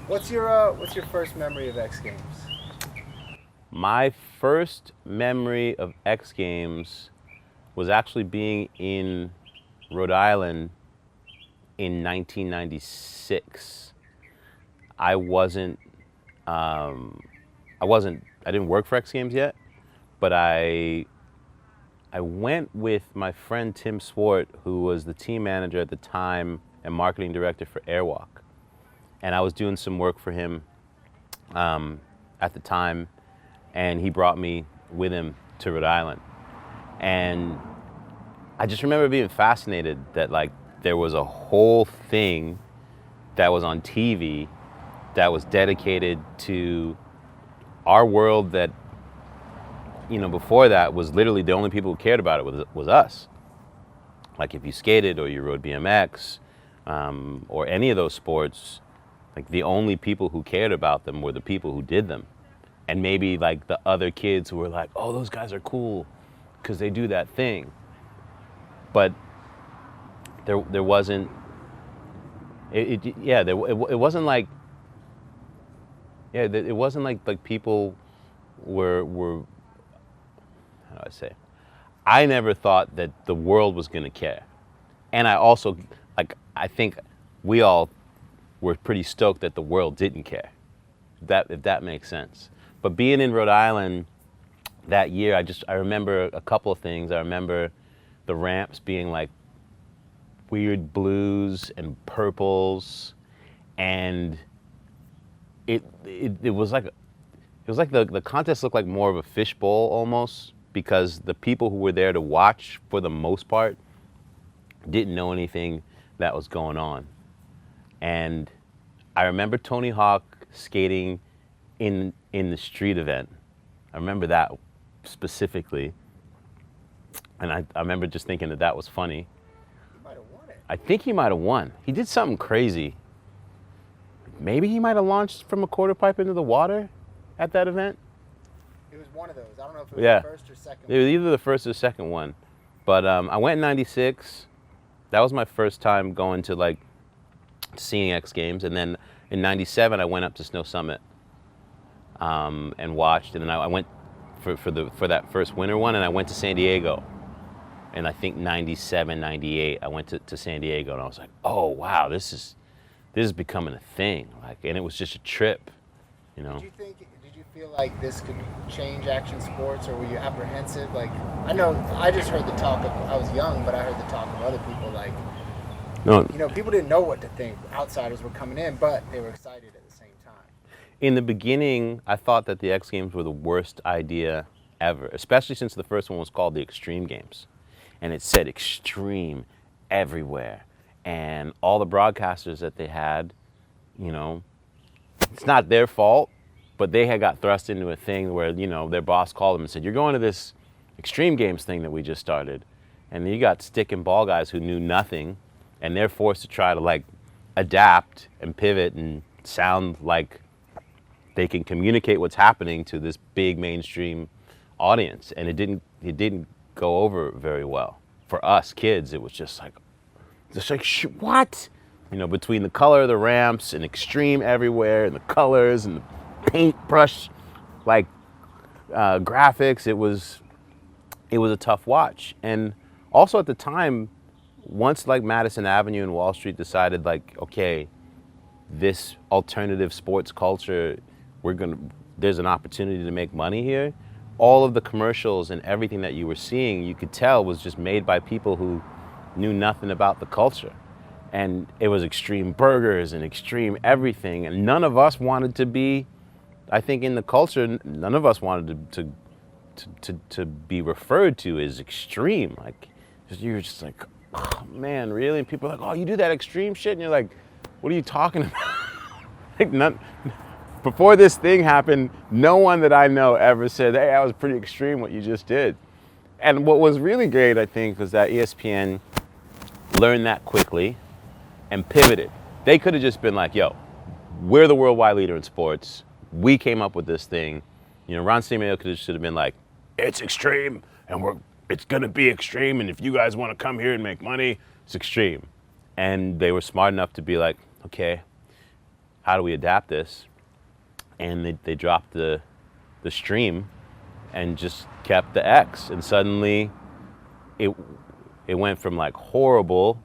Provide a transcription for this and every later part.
What's your first memory of X Games? My first memory of X Games was actually being in Rhode Island in 1996. I wasn't, I didn't work for X Games yet, but I went with my friend Tim Swart, who was the team manager at the time and marketing director for Airwalk. And I was doing some work for him at the time, and he brought me with him to Rhode Island. And I just remember being fascinated that like there was a whole thing that was on TV that was dedicated to our world that, before that was literally the only people who cared about it was us. Like if you skated or you rode BMX or any of those sports, like the only people who cared about them were the people who did them. And maybe like the other kids who were like, oh, those guys are cool because they do that thing. But there wasn't, it wasn't like, it wasn't like people were, how do I say? I never thought that the world was gonna care. And I also, I think we all were pretty stoked that the world didn't care. If that makes sense. But being in Rhode Island that year, I remember a couple of things. I remember the ramps being like weird blues and purples, and it was like the contest looked like more of a fishbowl almost, because the people who were there to watch for the most part didn't know anything that was going on. And I remember Tony Hawk skating in the street event. I remember that specifically. And I remember just thinking that was funny. He might have won it. I think he might have won. He did something crazy. Maybe he might have launched from a quarter pipe into the water at that event. It was one of those. I don't know if it was Yeah. the first or second. It was either the first or the second one. But I went in 96. That was my first time going to like seeing X Games. And then in 97, I went up to Snow Summit and watched. And then I went for that first winter one, and I went to San Diego. And I think 97, 98, I went to San Diego, and I was like, oh, wow, this is becoming a thing. Like, and it was just a trip, Did you feel like this could change action sports, or were you apprehensive? Like, I know I just heard the talk of, I was young, but I heard the talk of other people, like, No, people didn't know what to think. Outsiders were coming in, but they were excited at the same time. in the beginning, I thought that the X Games were the worst idea ever, especially since the first one was called the Extreme Games. And it said extreme everywhere. And all the broadcasters that they had, it's not their fault, but they had got thrust into a thing where, their boss called them and said, you're going to this Extreme Games thing that we just started. And you got stick and ball guys who knew nothing, and they're forced to try to like adapt and pivot and sound like they can communicate what's happening to this big mainstream audience. And it didn't go over very well. For us kids, it was just like what? Between the color of the ramps and extreme everywhere and the colors and the paintbrush like graphics, it was a tough watch. And also at the time, once like Madison Avenue and Wall Street decided like, okay, this alternative sports culture, there's an opportunity to make money here. All of the commercials and everything that you were seeing, you could tell was just made by people who knew nothing about the culture. And it was extreme burgers and extreme everything. And none of us wanted to be, I think in the culture, none of us wanted to be referred to as extreme. Like, you're just like, oh man, really? And people are like, oh, you do that extreme shit? And you're like, what are you talking about? Before this thing happened, no one that I know ever said, hey, that was pretty extreme what you just did. And what was really great, I think, was that ESPN learned that quickly and pivoted. They could have just been like, yo, we're the worldwide leader in sports. We came up with this thing. Ron Stamayo should have been like, it's extreme, and it's gonna be extreme, and if you guys wanna come here and make money, it's extreme. And they were smart enough to be like, okay, how do we adapt this? And they dropped the stream and just kept the X, and suddenly it went from like horrible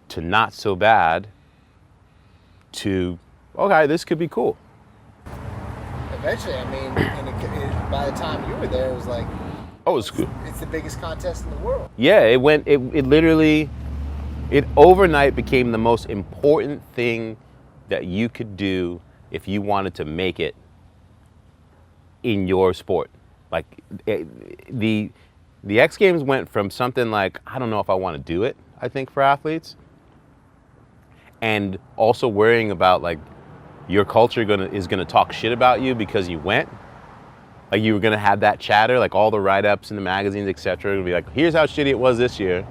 to not so bad to, okay, this could be cool. Eventually, I mean, by the time you were there, it was like, Oh, it's cool. it's the biggest contest in the world. Yeah, it literally, it overnight became the most important thing that you could do if you wanted to make it in your sport. Like the X Games went from something like, I don't know if I want to do it, I think, for athletes, and also worrying about like your culture is gonna talk shit about you because you went. Like you were gonna have that chatter, like all the write-ups in the magazines, etc. It'll be like, here's how shitty it was this year,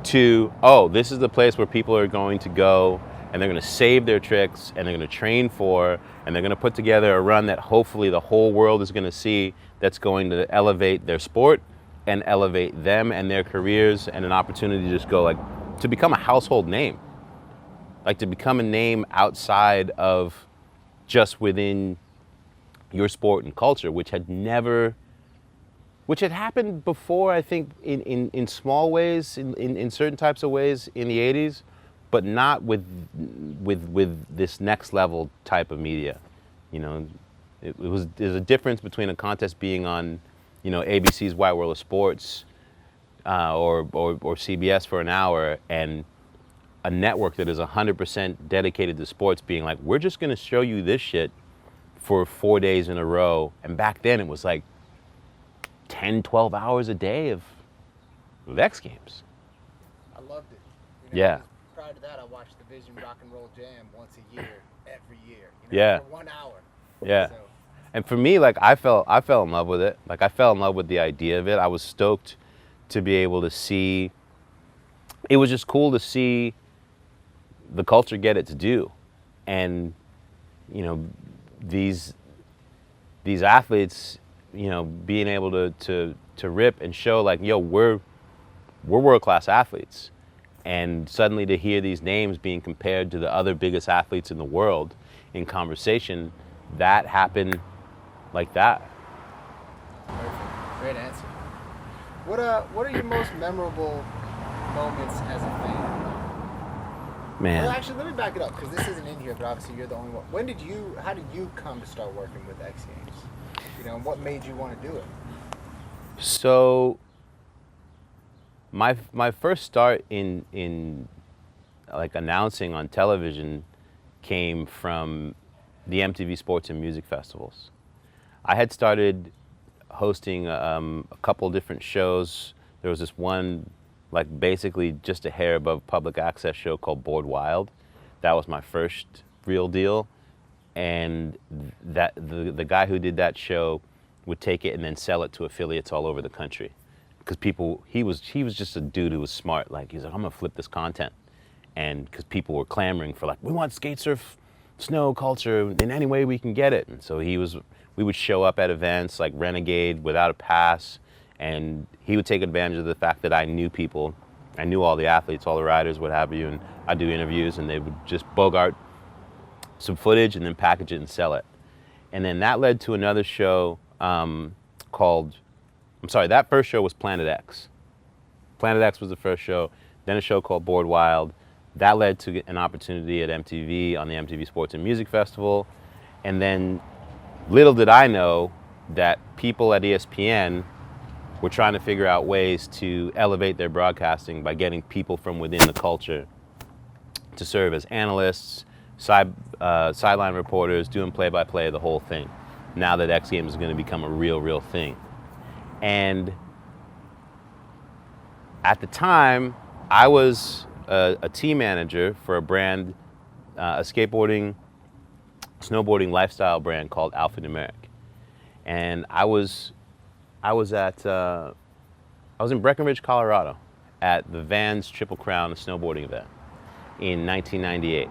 to, oh, this is the place where people are going to go and they're gonna save their tricks and they're gonna train for, and they're gonna put together a run that hopefully the whole world is gonna see, that's going to elevate their sport and elevate them and their careers, and an opportunity to just go like, to become a household name. Like to become a name outside of just within your sport and culture, which had happened before, I think, in small ways, in certain types of ways in the 80s, but not with this next level type of media. You know, there's a difference between a contest being on, you know, ABC's Wide World of Sports or CBS for an hour, and a network that is 100% dedicated to sports being like, we're just gonna show you this shit for 4 days in a row. And back then it was like 10, 12 hours a day of X Games. I loved it. You know, Yeah. Prior to that, I watched the Vision Rock and Roll Jam once a year, every year. You know, Yeah. For 1 hour. Yeah. So, And for me, like I fell in love with it. Like I fell in love with the idea of it. I was stoked to be able to see, it was just cool to see the culture get its due. And, you know, these athletes, you know, being able to rip and show like, yo, we're world-class athletes. And suddenly to hear these names being compared to the other biggest athletes in the world in conversation, that happened like that. perfect. Great answer. What are your most memorable moments as a fan? Man. Well, actually, let me back it up, because this isn't in here, but obviously you're the only one. How did you come to start working with X Games? You know, and what made you want to do it? So my first start in like announcing on television came from the MTV Sports and Music Festivals. I had started hosting a couple different shows. There was this one, like basically just a hair above public access show called Bored Wild. That was my first real deal. And that the guy who did that show would take it and then sell it to affiliates all over the country. Because he was just a dude who was smart. Like he's like, I'm gonna flip this content. And because people were clamoring for like, we want skate surf, snow culture in any way we can get it. And so we would show up at events like Renegade without a pass, and he would take advantage of the fact that I knew people. I knew all the athletes, all the riders, what have you, and I'd do interviews, and they would just bogart some footage and then package it and sell it. And then that led to another show that first show was Planet X. Planet X was the first show, then a show called Bored Wild. That led to an opportunity at MTV on the MTV Sports and Music Festival. And then little did I know that people at ESPN were trying to figure out ways to elevate their broadcasting by getting people from within the culture to serve as analysts, sideline reporters, doing play-by-play, the whole thing. Now that X Games is going to become a real thing. And at the time, I was a team manager for a brand, a skateboarding, snowboarding lifestyle brand called Alphanumeric. And I was in Breckenridge, Colorado at the Vans Triple Crown snowboarding event in 1998.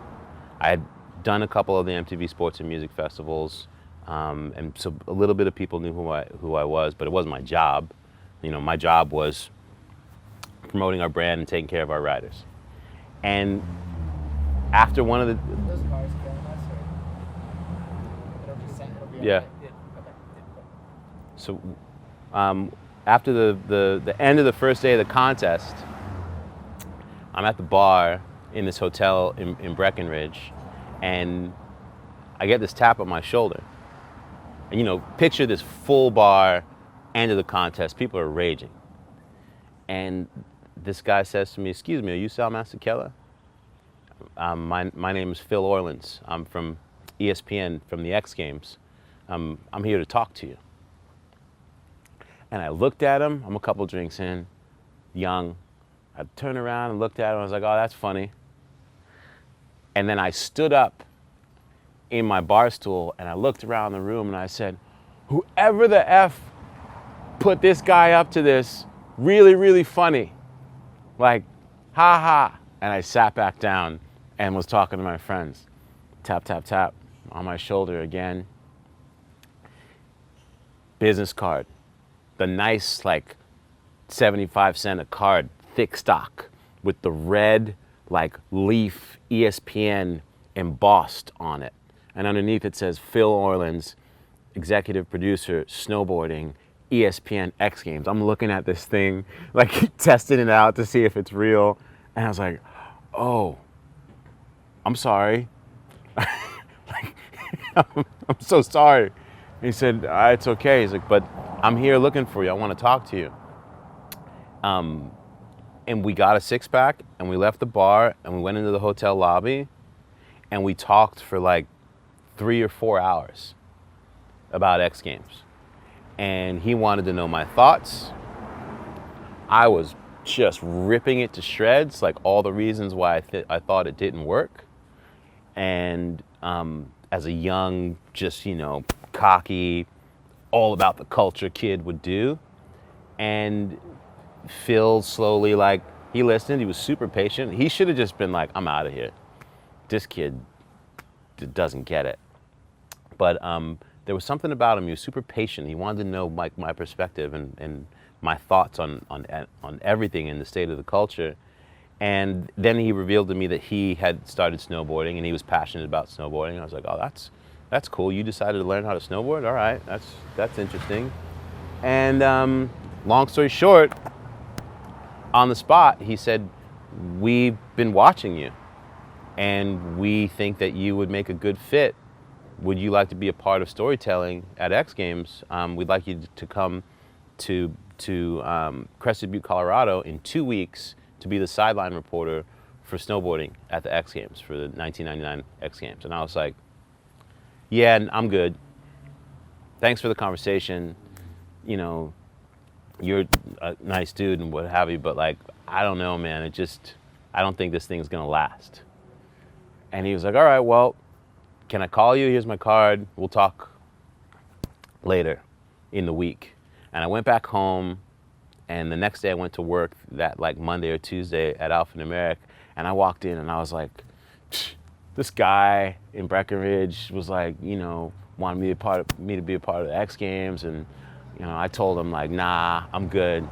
I had done a couple of the MTV Sports and Music Festivals, and so a little bit of people knew who I was, but it wasn't my job. You know, my job was promoting our brand and taking care of our riders. And after one of the... Those cars killing us, or? Yeah. Yeah. Okay. So after the end of the first day of the contest, I'm at the bar in this hotel in Breckenridge, and I get this tap on my shoulder. And picture this full bar, end of the contest, people are raging. And this guy says to me, "Excuse me, are you Selema Masekela?" My name is Phil Orleans. I'm from ESPN, from the XGames. I'm here to talk to you. And I looked at him. I'm a couple drinks in, young. I turned around and looked at him. I was like, "Oh, that's funny." And then I stood up in my bar stool and I looked around the room and I said, "Whoever the F put this guy up to this, really, really funny. Like, ha ha." And I sat back down and was talking to my friends. Tap, tap, tap on my shoulder again. Business card. The nice, like, 75 cent a card, thick stock, with the red, like, leaf ESPN embossed on it. And underneath it says Phil Orleans, executive producer, snowboarding, ESPN X Games. I'm looking at this thing, like testing it out to see if it's real. And I was like, "Oh, I'm sorry." I'm so sorry. And he said, "It's okay." He's like, "But I'm here looking for you. I want to talk to you." And we got a six-pack and we left the bar and we went into the hotel lobby and we talked for like 3 or 4 hours about X Games. And he wanted to know my thoughts. I was just ripping it to shreds, like all the reasons why I thought it didn't work. And as a young, just, cocky, all about the culture kid would do. And Phil slowly, like, he listened. He was super patient. He should have just been like, "I'm out of here. This kid doesn't get it." But there was something about him. He was super patient. He wanted to know my perspective and my thoughts on everything in the state of the culture. And then he revealed to me that he had started snowboarding and he was passionate about snowboarding. I was like, "Oh, that's cool. You decided to learn how to snowboard? All right, that's interesting." And long story short, on the spot, he said, "We've been watching you, and we think that you would make a good fit. Would you like to be a part of storytelling at X Games? We'd like you to come to Crested Butte, Colorado in 2 weeks to be the sideline reporter for snowboarding at the X Games, for the 1999 X Games." And I was like, "Yeah, I'm good. Thanks for the conversation. You're a nice dude and what have you, but like, I don't know, man. I don't think this thing's gonna last." And he was like, "All right, well, can I call you? Here's my card. We'll talk later in the week." And I went back home, and the next day I went to work that like Monday or Tuesday at Alpha Numeric, and I walked in and I was like, this guy in Breckenridge was like, wanted me to be a part of the X Games, and I told him like, "Nah, I'm good."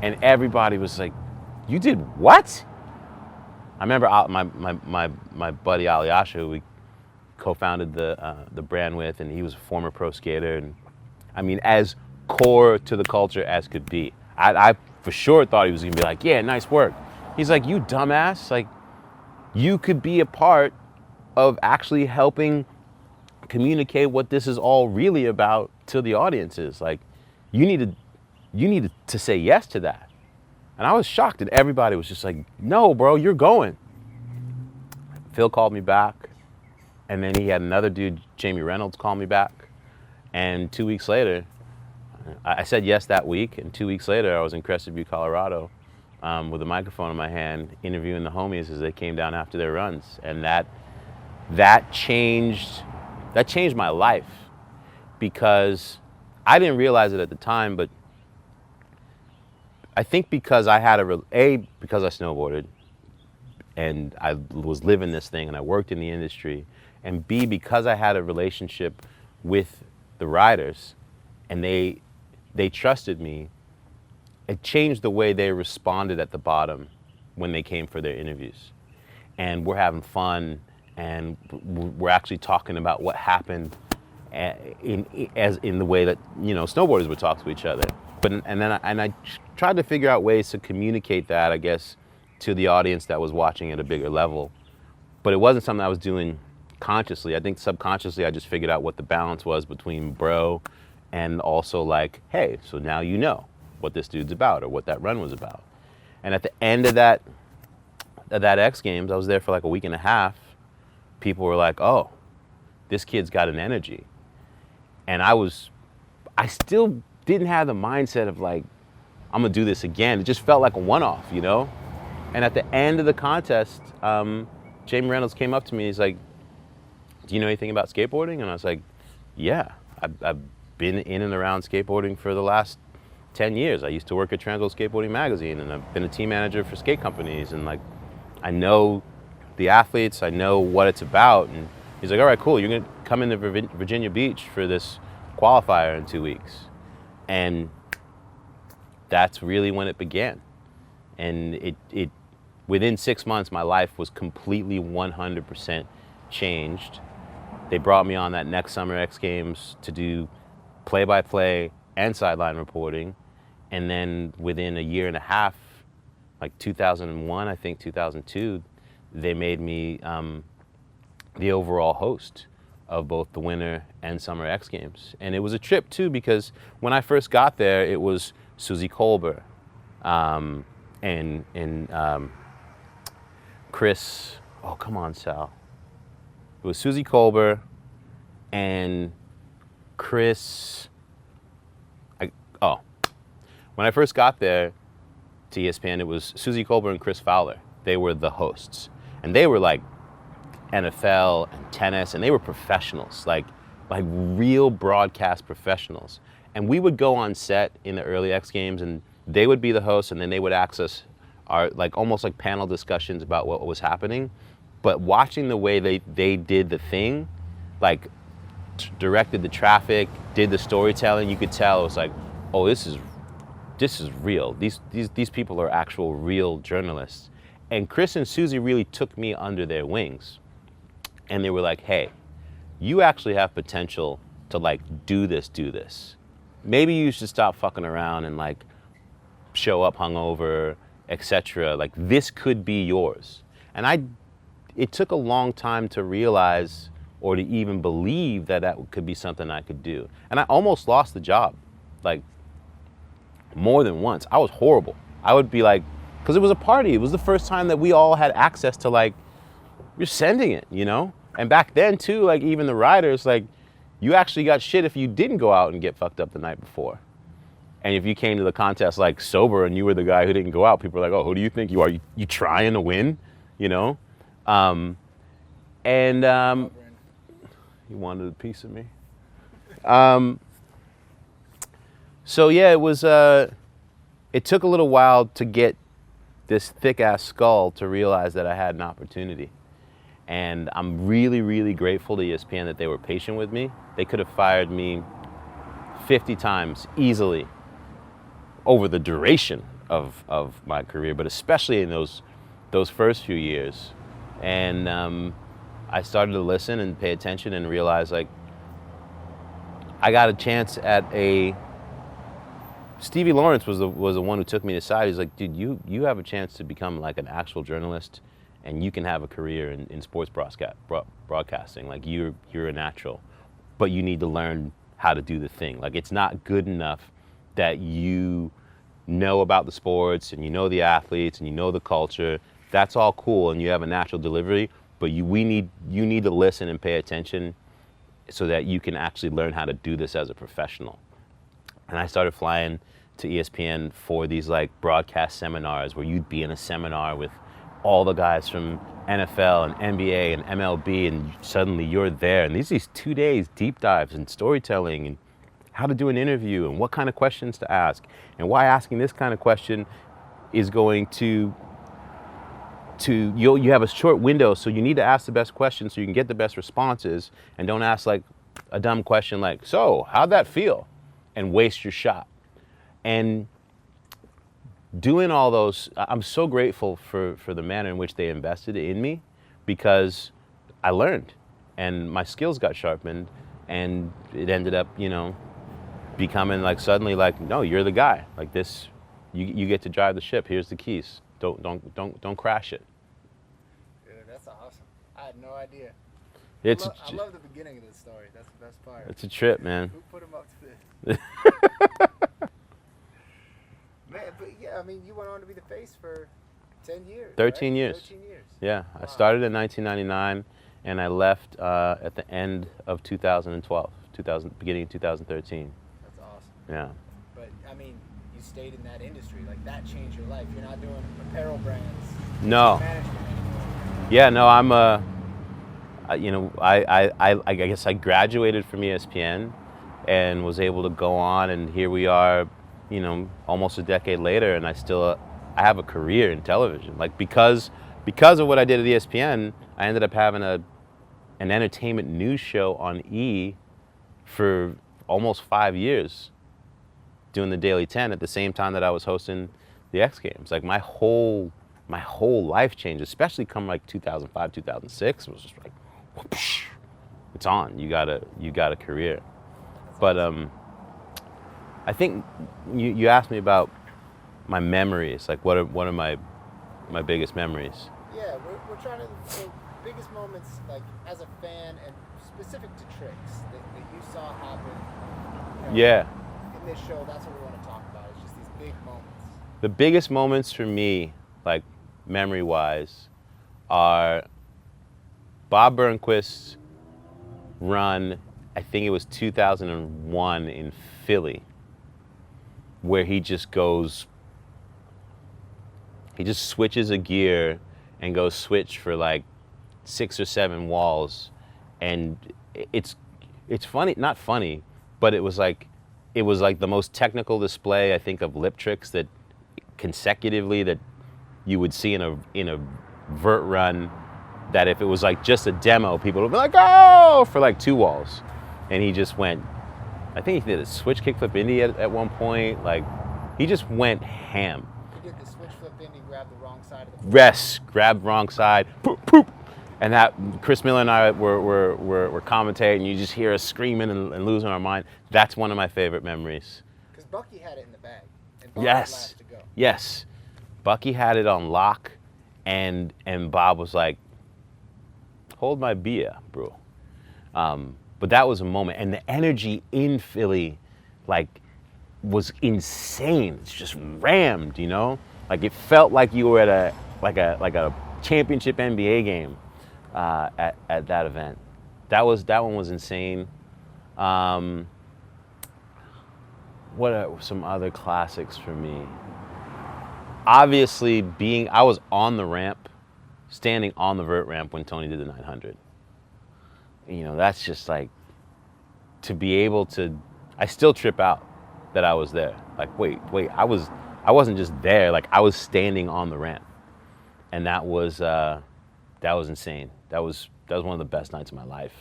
And everybody was like, "You did what?" I remember my buddy Ali Asha, who we co-founded the brand with, and he was a former pro skater, and I mean, as core to the culture as could be. I for sure thought he was gonna be like, "Yeah, nice work." He's like, "You dumbass, like, you could be a part of actually helping communicate what this is all really about to the audiences. Like, you needed to say yes to that." And I was shocked that everybody was just like, "No, bro, you're going." Phil called me back, and then he had another dude, Jamie Reynolds, call me back. And 2 weeks later, I said yes that week, and 2 weeks later, I was in Crested Butte, Colorado, with a microphone in my hand, interviewing the homies as they came down after their runs. And that changed my life, because I didn't realize it at the time, but I think because I had because I snowboarded and I was living this thing and I worked in the industry, and B, because I had a relationship with the riders and they trusted me, it changed the way they responded at the bottom when they came for their interviews. And we're having fun, and we're actually talking about what happened as in the way that snowboarders would talk to each other. But and I tried to figure out ways to communicate that, I guess, to the audience that was watching at a bigger level. But it wasn't something I was doing consciously. I think subconsciously I just figured out what the balance was between bro and also like, hey, so now you know what this dude's about or what that run was about. And at the end of that X Games, I was there for like a week and a half. People were like, oh, this kid's got an energy. And I still didn't have the mindset of like, I'm gonna do this again. It just felt like a one-off, And at the end of the contest, Jamie Reynolds came up to me. He's like, do you know anything about skateboarding? And I was like, yeah, I've been in and around skateboarding for the last 10 years. I used to work at Transworld Skateboarding Magazine, and I've been a team manager for skate companies. And like, I know the athletes, I know what it's about. And he's like, all right, cool. You're gonna come into Virginia Beach for this qualifier in 2 weeks. And that's really when it began. And it within 6 months, my life was completely 100% changed. They brought me on that next summer X Games to do play-by-play and sideline reporting. And then within a year and a half, like 2001, I think 2002, they made me the overall host of both the Winter and Summer X Games. And it was a trip too, because when I first got there, it was Susie Kolber and Chris, oh, come on, Sal. It was Susie Kolber and Chris, when I first got there to ESPN, it was Susie Kolber and Chris Fowler. They were the hosts. And they were like NFL and tennis, and they were professionals, like real broadcast professionals. And we would go on set in the early X Games, and they would be the hosts, and then they would access our like almost like panel discussions about what was happening. But watching the way they did the thing, like directed the traffic, did the storytelling, you could tell it was like, oh, this is real. These people are actual real journalists. And Chris and Susie really took me under their wings. And they were like, hey, you actually have potential to like do this. Maybe you should stop fucking around and like show up hungover, etc. Like this could be yours. And it took a long time to realize or to even believe that could be something I could do. And I almost lost the job, like more than once. I was horrible. I would be like, because it was a party. It was the first time that we all had access to like, you're sending it, And back then too, like even the riders, like you actually got shit if you didn't go out and get fucked up the night before. And if you came to the contest like sober and you were the guy who didn't go out, people were like, oh, who do you think you are? You trying to win, You wanted a piece of me. So yeah, it took a little while to get this thick ass skull to realize that I had an opportunity. And I'm really, really grateful to ESPN that they were patient with me. They could have fired me 50 times easily over the duration of my career, but especially in those first few years. And I started to listen and pay attention and realize like I got a chance at Stevie Lawrence was the one who took me aside. He's like, dude, you have a chance to become like an actual journalist, and you can have a career in sports broadcasting. Like you're a natural, but you need to learn how to do the thing. Like it's not good enough that you know about the sports and you know the athletes and you know the culture. That's all cool, and you have a natural delivery. But you need to listen and pay attention so that you can actually learn how to do this as a professional. And I started flying to ESPN for these like broadcast seminars where you'd be in a seminar with all the guys from NFL and NBA and MLB, and suddenly you're there. And these 2 days deep dives and storytelling and how to do an interview and what kind of questions to ask and why asking this kind of question is going to you have a short window, so you need to ask the best questions so you can get the best responses, and don't ask like a dumb question like, so how'd that feel, and waste your shot. And doing all those, I'm so grateful for the manner in which they invested in me, because I learned and my skills got sharpened, and it ended up, becoming like suddenly like, no, you're the guy. Like this, you get to drive the ship. Here's the keys. Don't crash it. Dude, that's awesome. I had no idea. It's I love the beginning of this story. That's the best part. It's a trip, man. Who put him up to this? Man, but yeah, I mean, you went on to be the face for 10 years. 13 right? years. 13 years. Yeah, Wow. I started in 1999, and I left at the end of 2012, beginning of 2013. That's awesome. Yeah. But I mean, you stayed in that industry. Like that changed your life. You're not doing apparel brands. No. Management anymore. Yeah, no, I guess I graduated from ESPN and was able to go on, and here we are, almost a decade later, and I have a career in television. Like because of what I did at ESPN, I ended up having an entertainment news show on E for almost 5 years, doing the Daily 10 at the same time that I was hosting the X Games. Like my whole life changed, especially come like 2005, 2006. It was just like, whoosh, it's on. You got a career. But I think you asked me about my memories. Like what are my biggest memories? Yeah, we're trying to. So biggest moments, like as a fan, and specific to tricks that you saw happen. Yeah. In this show, that's what we want to talk about. It's just these big moments. The biggest moments for me, like memory-wise, are Bob Burnquist's run. I think it was 2001 in Philly, where he just switches a gear and goes switch for like 6 or 7 walls, and it's funny, not funny, but it was like the most technical display I think of lip tricks that consecutively that you would see in a vert run, that if it was like just a demo, people would be like, oh, for like 2 walls. And he just went, I think he did a switch kickflip indie at one point. Like, he just went ham. He did the switch flip indie, grabbed the wrong side of the Grabbed wrong side, poop, poop. And that, Chris Miller and I were commentating, you just hear us screaming and losing our mind. That's one of my favorite memories. Because Bucky had it in the bag. And Bob Yes. was last to go. Yes. Bucky had it on lock, and Bob was like, hold my beer, bro. But that was a moment, and the energy in Philly, like, was insane. It's just rammed, Like it felt like you were at a championship NBA game at that event. That one was insane. What are some other classics for me? Obviously, I was on the ramp, standing on the vert ramp when Tony did the 900. That's just like, to be able to, I still trip out that I was there. Like, wait, I wasn't just there, like I was standing on the ramp. And that was insane. That was one of the best nights of my life.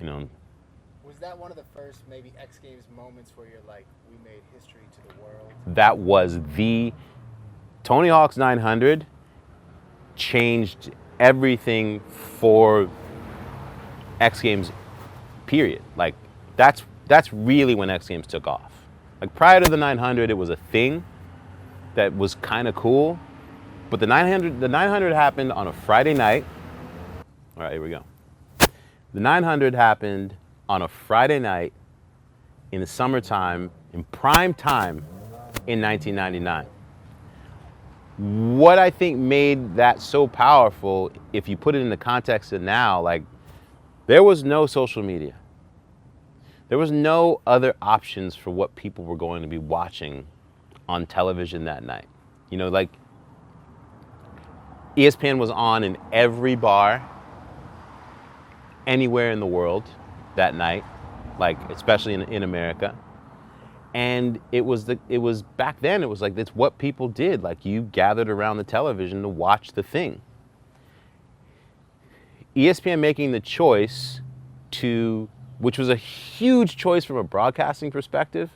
Was that one of the first maybe X Games moments where you're like, we made history to the world? That was the Tony Hawk's 900 changed everything for X Games, period. Like, that's really when X Games took off. Like, prior to the 900, it was a thing that was kind of cool, but the 900 happened on a Friday night. All right, here we go. The 900 happened on a Friday night in the summertime, in prime time in 1999. What I think made that so powerful, if you put it in the context of now, like, there was no social media. There was no other options for what people were going to be watching on television that night. Like, ESPN was on in every bar anywhere in the world that night, like, especially in America. And it was back then, it was like, that's what people did. Like, you gathered around the television to watch the thing. ESPN making the choice which was a huge choice from a broadcasting perspective,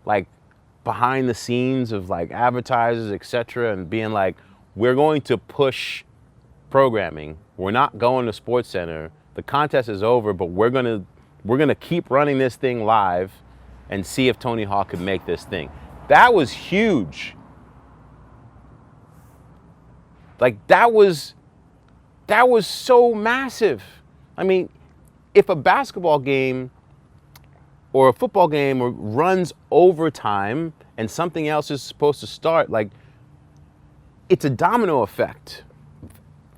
like behind the scenes of like advertisers, etc., and being like, we're going to push programming. We're not going to SportsCenter. The contest is over, but we're going to we're going to keep running this thing live and see if Tony Hawk could make this thing. That was huge. Like, that was so massive. I mean, if a basketball game or a football game runs overtime and something else is supposed to start, like, it's a domino effect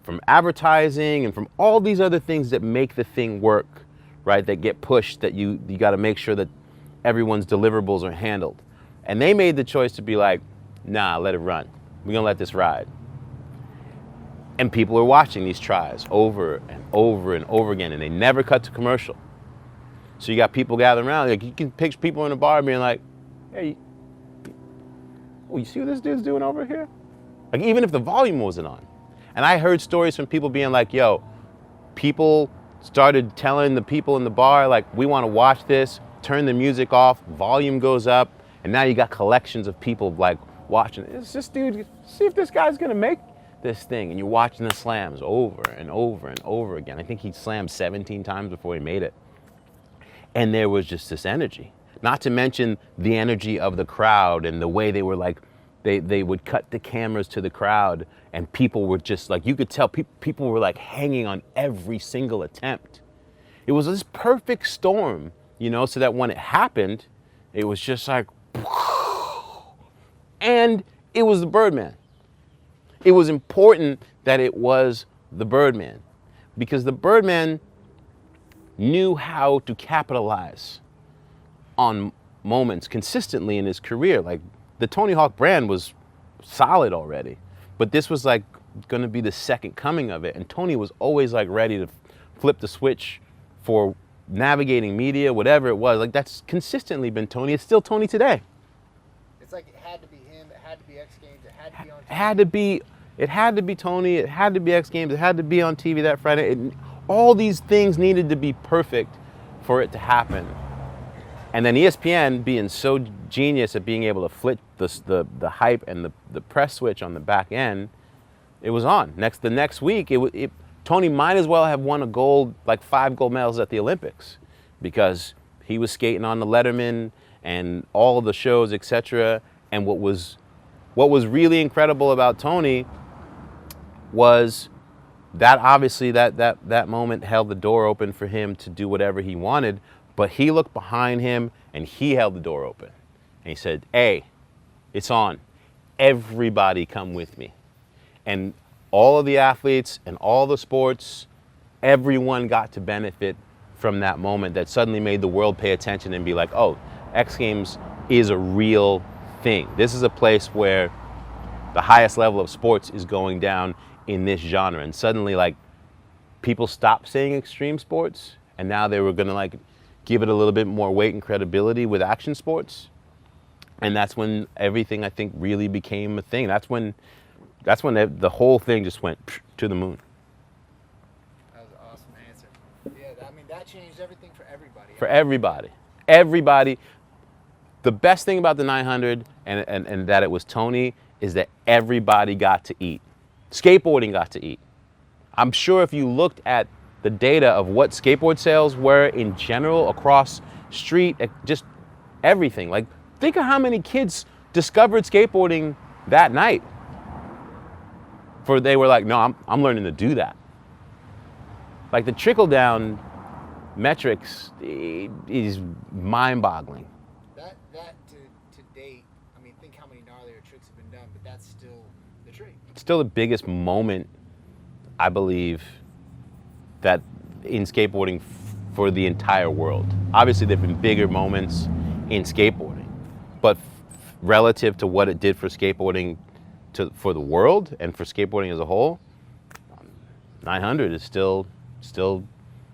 from advertising and from all these other things that make the thing work, right? That get pushed, that you got to make sure that everyone's deliverables are handled. And they made the choice to be like, nah, let it run. We're going to let this ride. And people are watching these tries over and over and over again, and they never cut to commercial. So you got people gathering around. Like, you can picture people in a bar being like, hey, you see what this dude's doing over here? Like, even if the volume wasn't on. And I heard stories from people being like, yo, people started telling the people in the bar, like, we want to watch this, turn the music off, volume goes up, and now you got collections of people like watching. It's this dude, see if this guy's gonna make this thing. And you're watching the slams over and over and over again. I think he slammed 17 times before he made it. And there was just this energy. Not to mention the energy of the crowd and the way they were like, they would cut the cameras to the crowd, and people were just like, you could tell people were like hanging on every single attempt. It was this perfect storm, you know, so that when it happened, it was just like, and it was the Birdman. It was important that it was the Birdman, because the Birdman knew how to capitalize on moments consistently in his career. Like, the Tony Hawk brand was solid already, but this was like going to be the second coming of it. And Tony was always like ready to flip the switch for navigating media, whatever it was. Like, that's consistently been Tony. It's still Tony today. It's like it had to be him. It had to be X Games. It had to be on TV. It had to be Tony. It had to be X Games. It had to be on TV that Friday. All these things needed to be perfect for it to happen. And then ESPN being so genius at being able to flip the hype and the press switch on the back end, it was on. The next week, Tony might as well have won like 5 gold medals at the Olympics, because he was skating on the Letterman and all the shows, etc. And what was really incredible about Tony was that obviously that moment held the door open for him to do whatever he wanted, but he looked behind him and he held the door open. And he said, hey, it's on. Everybody come with me. And all of the athletes and all the sports, everyone got to benefit from that moment that suddenly made the world pay attention and be like, oh, X Games is a real thing. This is a place where the highest level of sports is going down in this genre. And suddenly, like, people stopped saying extreme sports, and now they were gonna like give it a little bit more weight and credibility with action sports. And that's when everything, I think, really became a thing. That's when the whole thing just went to the moon. That was an awesome answer. Yeah, I mean, that changed everything for everybody. For everybody. Everybody. The best thing about the 900 and that it was Tony is that everybody got to eat. Skateboarding got to eat. I'm sure if you looked at the data of what skateboard sales were in general across street, just everything. Like, think of how many kids discovered skateboarding that night. They were like, no, I'm learning to do that. Like, the trickle down metrics is mind-boggling. That to date, I mean, think how many gnarlier tricks have been done, but that's still the trick. It's still the biggest moment, I believe, that in skateboarding for the entire world. Obviously, there have been bigger moments in skateboarding, but relative to what it did for skateboarding for the world and for skateboarding as a whole, 900 is still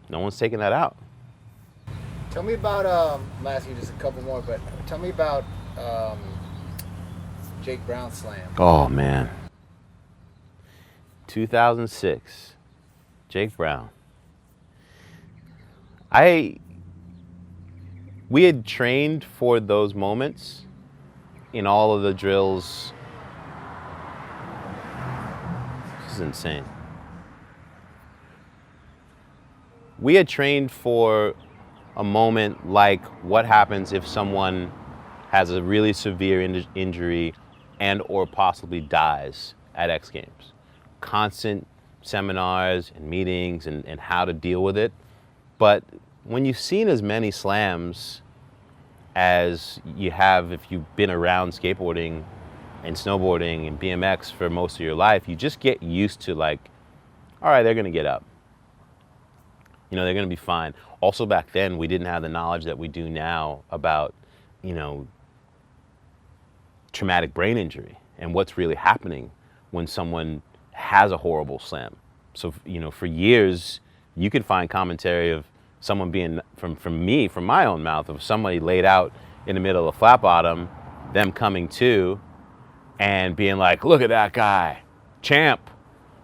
no one's taking that out. Tell me about, I'll ask you just a couple more, but tell me about Jake Brown Slam. Oh, man. 2006, Jake Brown. We had trained for those moments in all of the drills. This is insane. We had trained for a moment like what happens if someone has a really severe injury and or possibly dies at X Games. Constant seminars and meetings and how to deal with it. But when you've seen as many slams as you have if you've been around skateboarding and snowboarding and BMX for most of your life, you just get used to like, all right, they're gonna get up. You know, they're gonna be fine. Also back then, we didn't have the knowledge that we do now about, you know, traumatic brain injury and what's really happening when someone has a horrible slam. So, you know, for years, you could find commentary of someone being, from my own mouth, of somebody laid out in the middle of a flat bottom, them coming to, and being like, look at that guy, champ,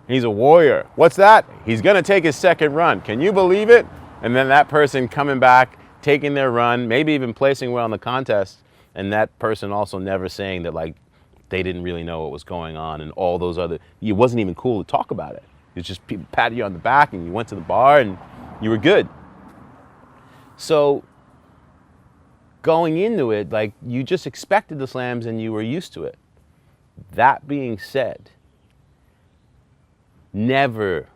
he's a warrior. What's that? He's gonna take his second run. Can you believe it? And then that person coming back, taking their run, maybe even placing well in the contest, and that person also never saying that like they didn't really know what was going on and all those other, it wasn't even cool to talk about it. It was just people patted you on the back and you went to the bar and you were good. So going into it, like you just expected the slams and you were used to it. That being said, never,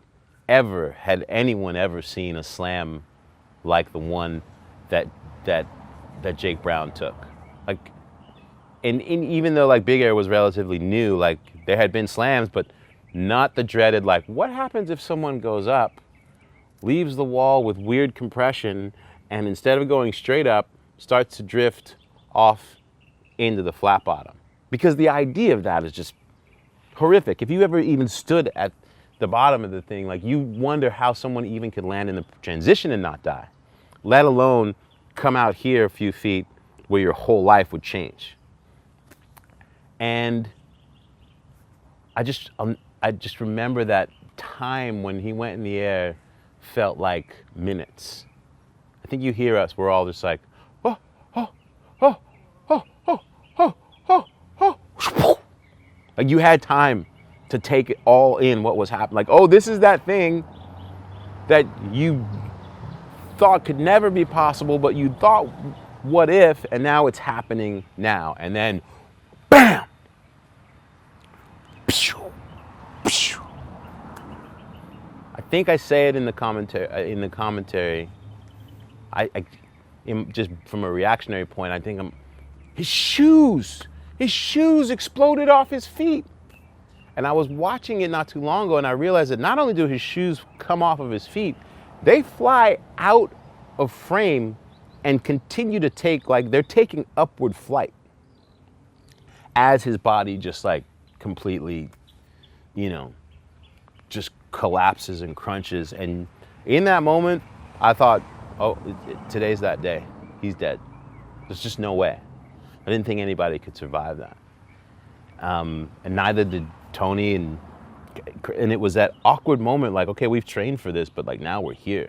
ever had anyone ever seen a slam like the one that Jake Brown took. Like, and even though like Big Air was relatively new, like there had been slams, but not the dreaded like, what happens if someone goes up, leaves the wall with weird compression, and instead of going straight up, starts to drift off into the flat bottom? Because the idea of that is just horrific. If you ever even stood at the bottom of the thing, like you wonder how someone even could land in the transition and not die, let alone come out here a few feet where your whole life would change. And I just remember that time when he went in the air felt like minutes. I think you hear us, we're all just like, oh, oh, oh, oh, oh, oh, oh, oh. Like you had time to take it all in what was happening. Like, oh, this is that thing that you thought could never be possible, but you thought, what if, and now it's happening now. And then, bam! I think I say it in the commentary. I just from a reactionary point, I think his shoes exploded off his feet. And I was watching it not too long ago, and I realized that not only do his shoes come off of his feet, they fly out of frame and continue to take, like they're taking upward flight as his body just like completely, you know, just collapses and crunches. And in that moment, I thought, oh, today's that day. He's dead. There's just no way. I didn't think anybody could survive that. And neither did Tony, and it was that awkward moment, like, okay, we've trained for this, but like now we're here.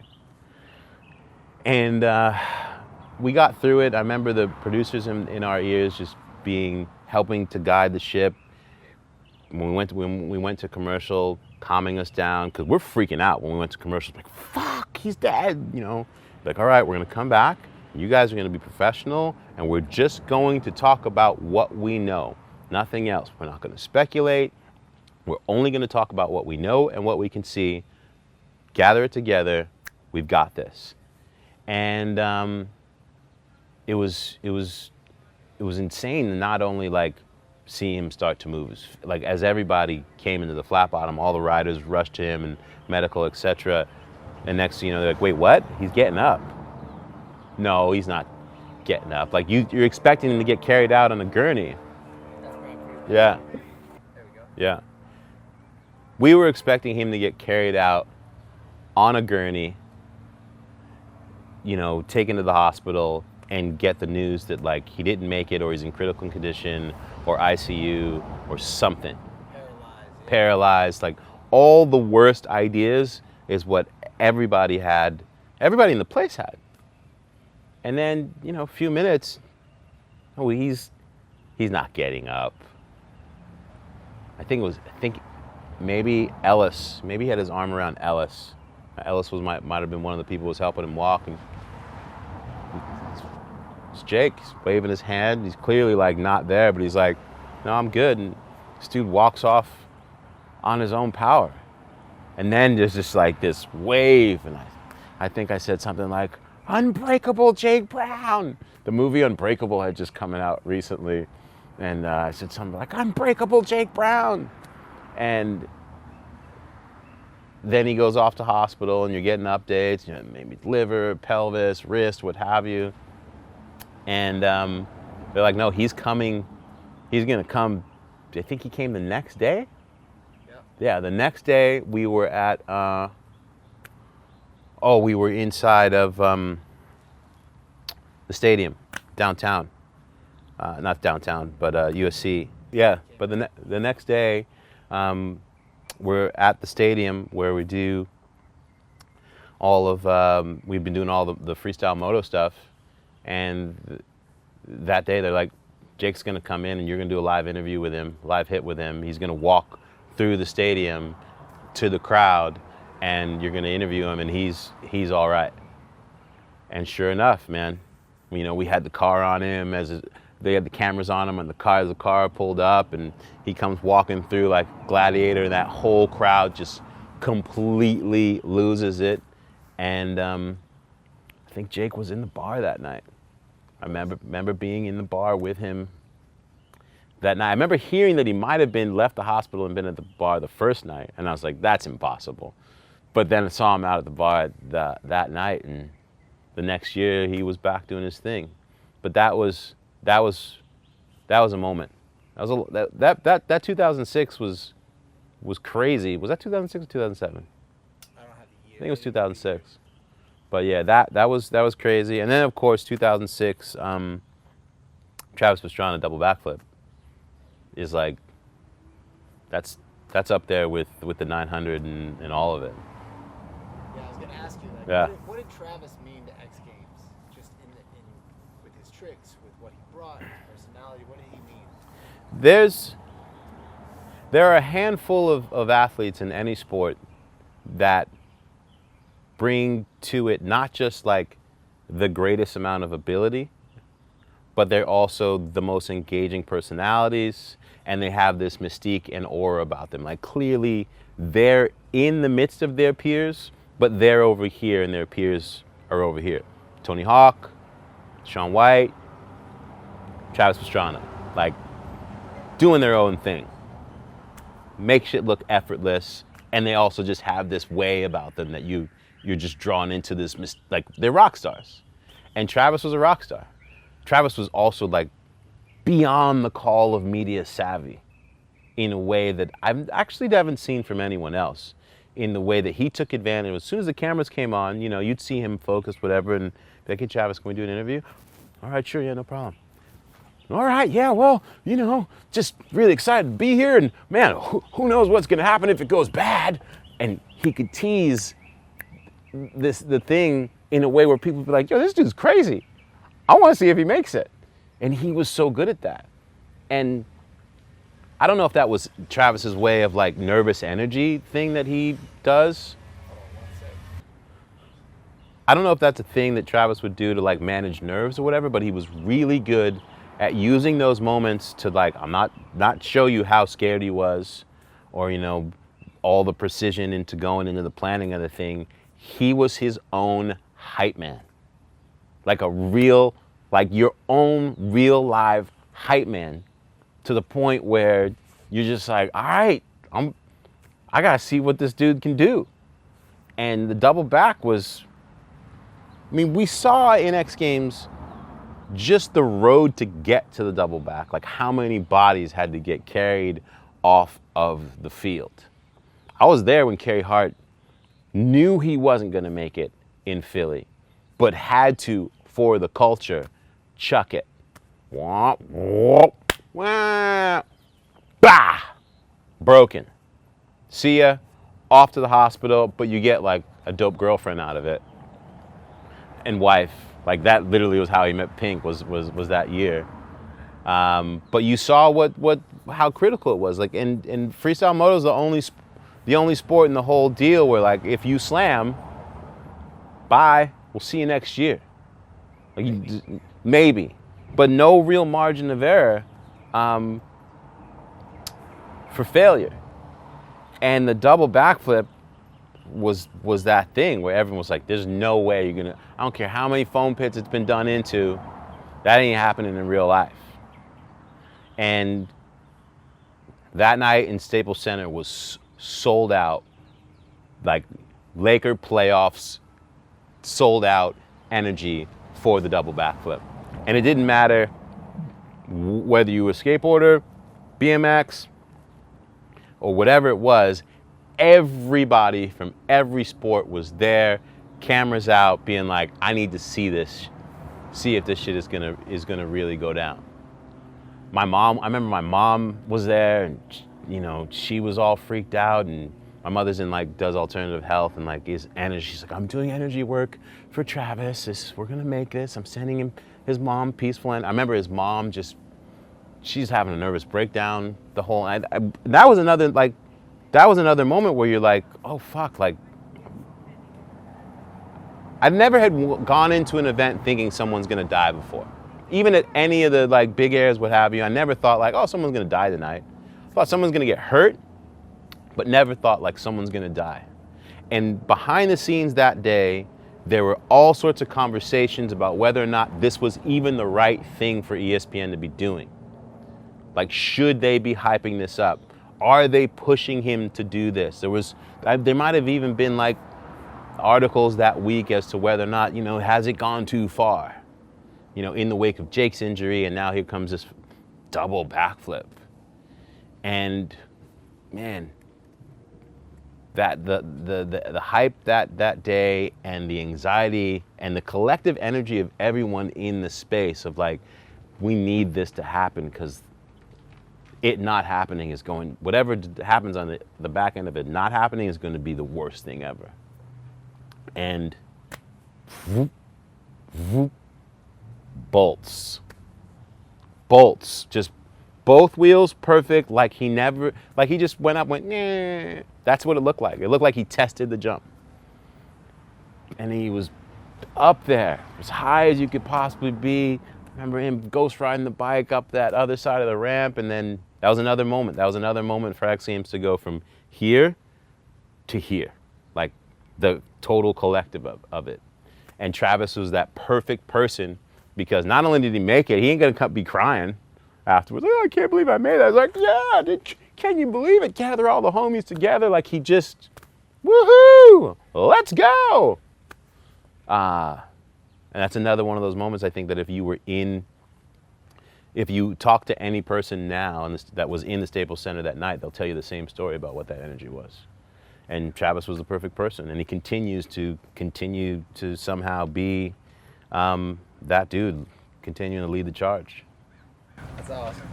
And we got through it. I remember the producers in our ears just helping to guide the ship. When we went to commercial, calming us down, because we're freaking out when we went to commercial. Like, fuck, he's dead, you know. Like, all right, we're gonna come back. You guys are gonna be professional, and we're just going to talk about what we know. Nothing else. We're not gonna speculate. We're only gonna talk about what we know and what we can see. Gather it together. We've got this. And it was insane to not only like see him start to move, like as everybody came into the flat bottom, all the riders rushed to him and medical, etc. And next thing you know, they're like, wait, what? He's getting up. No, he's not getting up. Like you're expecting him to get carried out on a gurney. Yeah. There we go. Yeah. We were expecting him to get carried out on a gurney, you know, taken to the hospital and get the news that like he didn't make it, or he's in critical condition, or ICU, or something. Paralyzed. Like all the worst ideas is what everybody in the place had. And then, you know, a few minutes, oh, he's not getting up. I think maybe Ellis, maybe he had his arm around Ellis. Ellis might have been one of the people who was helping him walk, and It's Jake. He's waving his hand. He's clearly like not there, but he's like, no, I'm good. And this dude walks off on his own power. And then there's just like this wave, and I think I said something like, Unbreakable Jake Brown. The movie Unbreakable had just come out recently, and I said something like, Unbreakable Jake Brown. And then he goes off to hospital, and you're getting updates, you know, maybe liver, pelvis, wrist, what have you. And they're like, no, he's coming. He's going to come. I think he came the next day. Yeah, the next day we were at, we were inside of the stadium, downtown. Not downtown, but USC. Yeah, but the next day we're at the stadium where we do all of, we've been doing all the freestyle moto stuff. And that day they're like, Jake's going to come in and you're going to do a live interview with him, live hit with him. He's going to walk through the stadium to the crowd, and you're going to interview him, and he's all right. And sure enough, man, you know, we had the car on him they had the cameras on him, and the car pulled up, and he comes walking through like Gladiator, and that whole crowd just completely loses it. And I think Jake was in the bar that night. I remember being in the bar with him that night. I remember hearing that he might have left the hospital and been at the bar the first night, and I was like, that's impossible. But then I saw him out at the bar that night, and the next year he was back doing his thing. But that was a moment. That 2006 was crazy. Was that 2006 or 2007? I don't have the year. I think it was 2006. But yeah, that was crazy. And then of course 2006, Travis Pastrana double backflip is like, that's up there with the 900 and all of it. Yeah, I was gonna ask you, like, Yeah. what did Travis mean to X Games? Just with his tricks, with what he brought, his personality. What did he mean? There are a handful of athletes in any sport that bring to it not just like the greatest amount of ability, but they're also the most engaging personalities, and they have this mystique and aura about them. Like clearly they're in the midst of their peers, but they're over here and their peers are over here. Tony Hawk, Shaun White, Travis Pastrana, like doing their own thing. Make shit look effortless, and they also just have this way about them that you're just drawn into this, like they're rock stars. And Travis was a rock star. Travis was also like beyond the call of media savvy in a way that I actually haven't seen from anyone else, in the way that he took advantage. As soon as the cameras came on, you know, you'd see him focus, whatever, and be like, hey, Travis, can we do an interview? All right, sure, yeah, no problem. All right, yeah, well, you know, just really excited to be here, and man, who knows what's gonna happen if it goes bad? And he could tease the thing in a way where people would be like, yo, this dude's crazy. I wanna see if he makes it. And he was so good at that. And I don't know if that was Travis's way of like nervous energy thing that he does. I don't know if that's a thing that Travis would do to like manage nerves or whatever, but he was really good at using those moments to like, I'm not show you how scared he was, or, you know, all the precision into going into the planning of the thing. He was his own hype man. Like a real, like your own real live hype man, to the point where you're just like, all right, I gotta see what this dude can do. And the double back was, I mean, we saw in X Games just the road to get to the double back, like how many bodies had to get carried off of the field. I was there when Carey Hart knew he wasn't gonna make it in Philly, but had to, for the culture, chuck it. Womp, womp, wah, bah, broken. See ya, off to the hospital, but you get like a dope girlfriend out of it, and wife. Like that literally was how he met Pink, was that year. But you saw how critical it was. Like, and freestyle moto is the only sport in the whole deal where like if you slam, bye, we'll see you next year. Like maybe, but no real margin of error for failure. And the double backflip was that thing where everyone was like, "There's no way you're gonna." I don't care how many foam pits it's been done into, that ain't happening in real life. And that night in Staples Center was sold out, like Laker playoffs, sold out energy for the double backflip. And it didn't matter whether you were a skateboarder, BMX, or whatever it was, everybody from every sport was there, cameras out, being like, I need to see this, see if this shit is gonna really go down. I remember my mom was there, and you know, she was all freaked out, and my mother's in like does alternative health and like is energy. She's like, I'm doing energy work for Travis. We're gonna make this. I'm sending him his mom peaceful. And I remember his mom she's having a nervous breakdown. That was another moment where you're like, oh fuck, like I never had gone into an event thinking someone's gonna die before. Even at any of the like big airs, what have you, I never thought like, oh, someone's gonna die tonight. I thought someone's gonna get hurt, but never thought like someone's gonna die. And behind the scenes that day, there were all sorts of conversations about whether or not this was even the right thing for ESPN to be doing. Like, should they be hyping this up? Are they pushing him to do this? There might have even been like articles that week as to whether or not, you know, has it gone too far? You know, in the wake of Jake's injury, and now here comes this double backflip. And man, that the hype that day, and the anxiety and the collective energy of everyone in the space of like, we need this to happen, because it not happening is going, whatever happens on the back end of it not happening is going to be the worst thing ever. And whoop, whoop, bolts, just both wheels perfect, like he just went up, went, nah. That's what it looked like. It looked like he tested the jump. And he was up there, as high as you could possibly be. Remember him ghost riding the bike up that other side of the ramp, and then that was another moment. That was another moment for XGames to go from here to here, like the total collective of it. And Travis was that perfect person, because not only did he make it, he ain't gonna be crying afterwards. Oh, I can't believe I made it. I was like, yeah, can you believe it? Gather all the homies together, like he just, woohoo, let's go. And that's another one of those moments, I think, that if you talk to any person now that was in the Staples Center that night, they'll tell you the same story about what that energy was. And Travis was the perfect person, and he continues to somehow be that dude, continuing to lead the charge. That's awesome.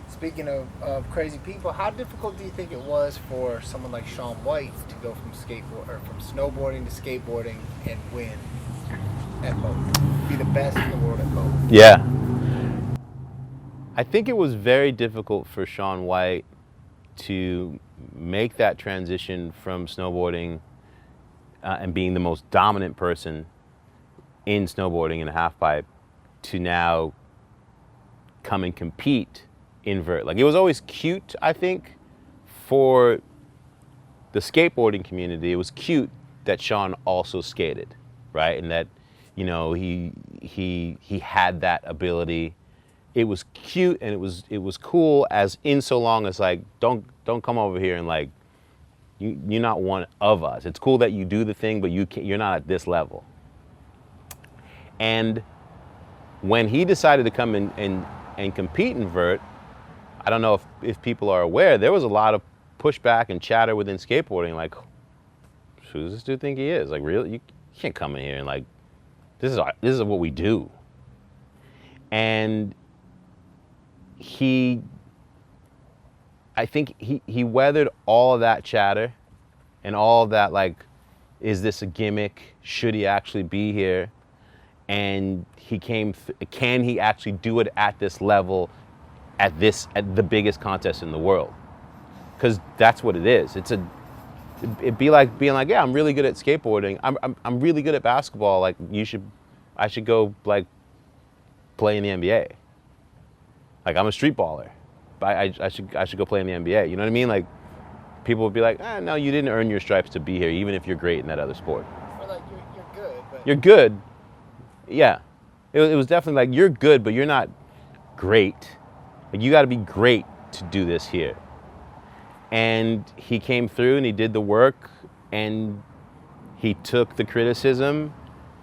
Speaking of crazy people, how difficult do you think it was for someone like Shaun White to go from snowboarding to skateboarding and win at both? Be the best in the world at both? Yeah. I think it was very difficult for Shaun White to make that transition from snowboarding and being the most dominant person in snowboarding in a half pipe to now come and compete in vert. Like, it was always cute, I think, for the skateboarding community. It was cute that Shaun also skated, right? And that, you know, he had that ability. It was cute, and it was cool, as in so long as like, don't come over here and like, you're not one of us. It's cool that you do the thing, but you're not at this level. And when he decided to come in and compete in vert, I don't know if people are aware, there was a lot of pushback and chatter within skateboarding, like, who does this dude think he is? Like, really? You can't come in here and like, this is what we do. And I think he weathered all of that chatter and all of that, like, is this a gimmick? Should he actually be here? And can he actually do it at this level, at the biggest contest in the world? Because that's what it is. It'd be like being like, yeah, I'm really good at skateboarding. I'm really good at basketball. Like, you should I should go like play in the NBA. Like I'm a street baller, but I should go play in the NBA. You know what I mean? Like people would be like, no, you didn't earn your stripes to be here, even if you're great in that other sport. Or like you're good, but You're good. Yeah. It was definitely like, you're good, but you're not great. Like, you got to be great to do this here. And he came through and he did the work and he took the criticism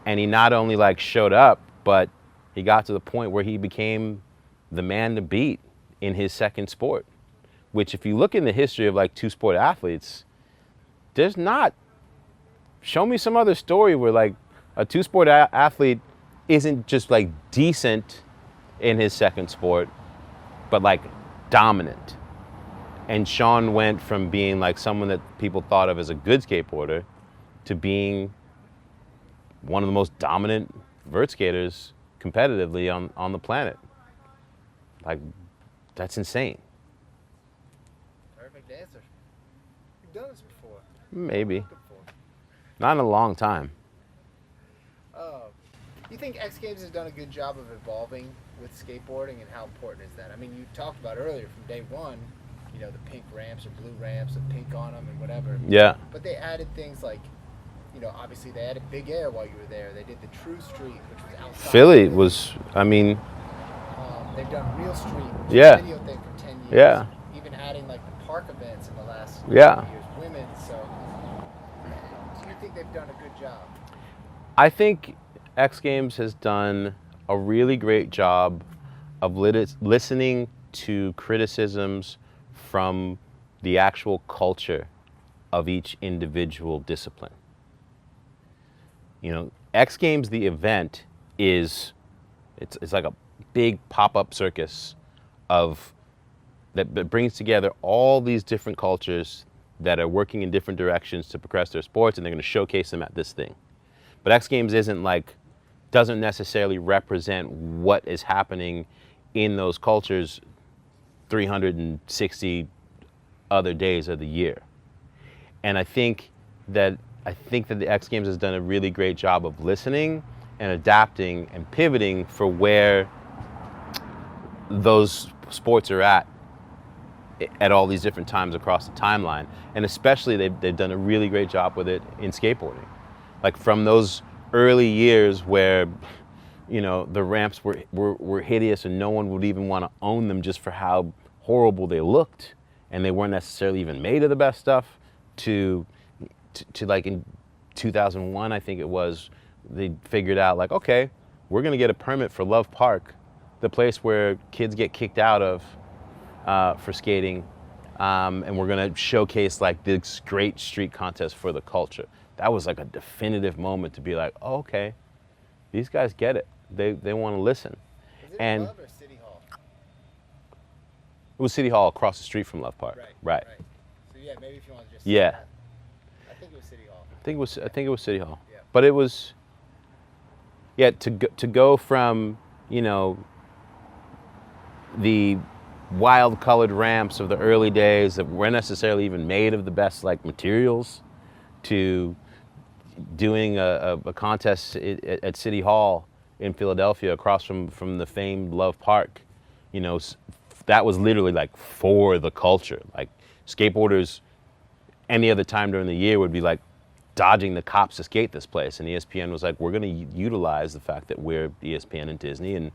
and he not only like showed up, but he got to the point where he became the man to beat in his second sport. Which if you look in the history of like two-sport athletes, there's not, show me some other story where like a two-sport athlete isn't just like decent in his second sport, but like dominant. And Sean went from being like someone that people thought of as a good skateboarder to being one of the most dominant vert skaters competitively on the planet. Like, that's insane. Perfect answer. You've done this before. Maybe. Looking for. Not in a long time. You think X Games has done a good job of evolving with skateboarding, and how important is that? I mean, you talked about earlier from day one, you know, the pink ramps or blue ramps with pink on them and whatever. Yeah. But they added things like, you know, obviously they added Big Air while you were there. They did the True Street, which was outside. Philly was, I mean. They've done Real Street, which Yeah. is a video thing for 10 years. Yeah. Even adding like the park events in the last Yeah. few years, women. So you think they've done a good job? I think X Games has done a really great job of listening to criticisms from the actual culture of each individual discipline. You know, X Games, the event, it's like a big pop-up circus that brings together all these different cultures that are working in different directions to progress their sports, and they're going to showcase them at this thing. But X Games doesn't necessarily represent what is happening in those cultures 360 other days of the year. And I think that the X Games has done a really great job of listening and adapting and pivoting for where those sports are at all these different times across the timeline. And especially they've done a really great job with it in skateboarding. Like from those early years where, you know, the ramps were hideous and no one would even want to own them just for how horrible they looked, and they weren't necessarily even made of the best stuff, to like in 2001, I think it was, they figured out like, okay, we're going to get a permit for Love Park, the place where kids get kicked out of for skating, and we're going to showcase like this great street contest for the culture. That was like a definitive moment to be like, oh, okay, these guys get it. They want to listen. Is it And Love or City Hall? it was City Hall across the street from Love Park. Right. So yeah, maybe if you want to just Yeah. say that. I think it was City Hall. I think it was City Hall. Yeah. But it was, yeah, to go from, you know, the wild colored ramps of the early days that weren't necessarily even made of the best like materials, to doing a contest at City Hall in Philadelphia across from the famed Love Park. You know, that was literally like for the culture. Like skateboarders any other time during the year would be like dodging the cops to skate this place, and ESPN was like, we're going to utilize the fact that we're ESPN and Disney, and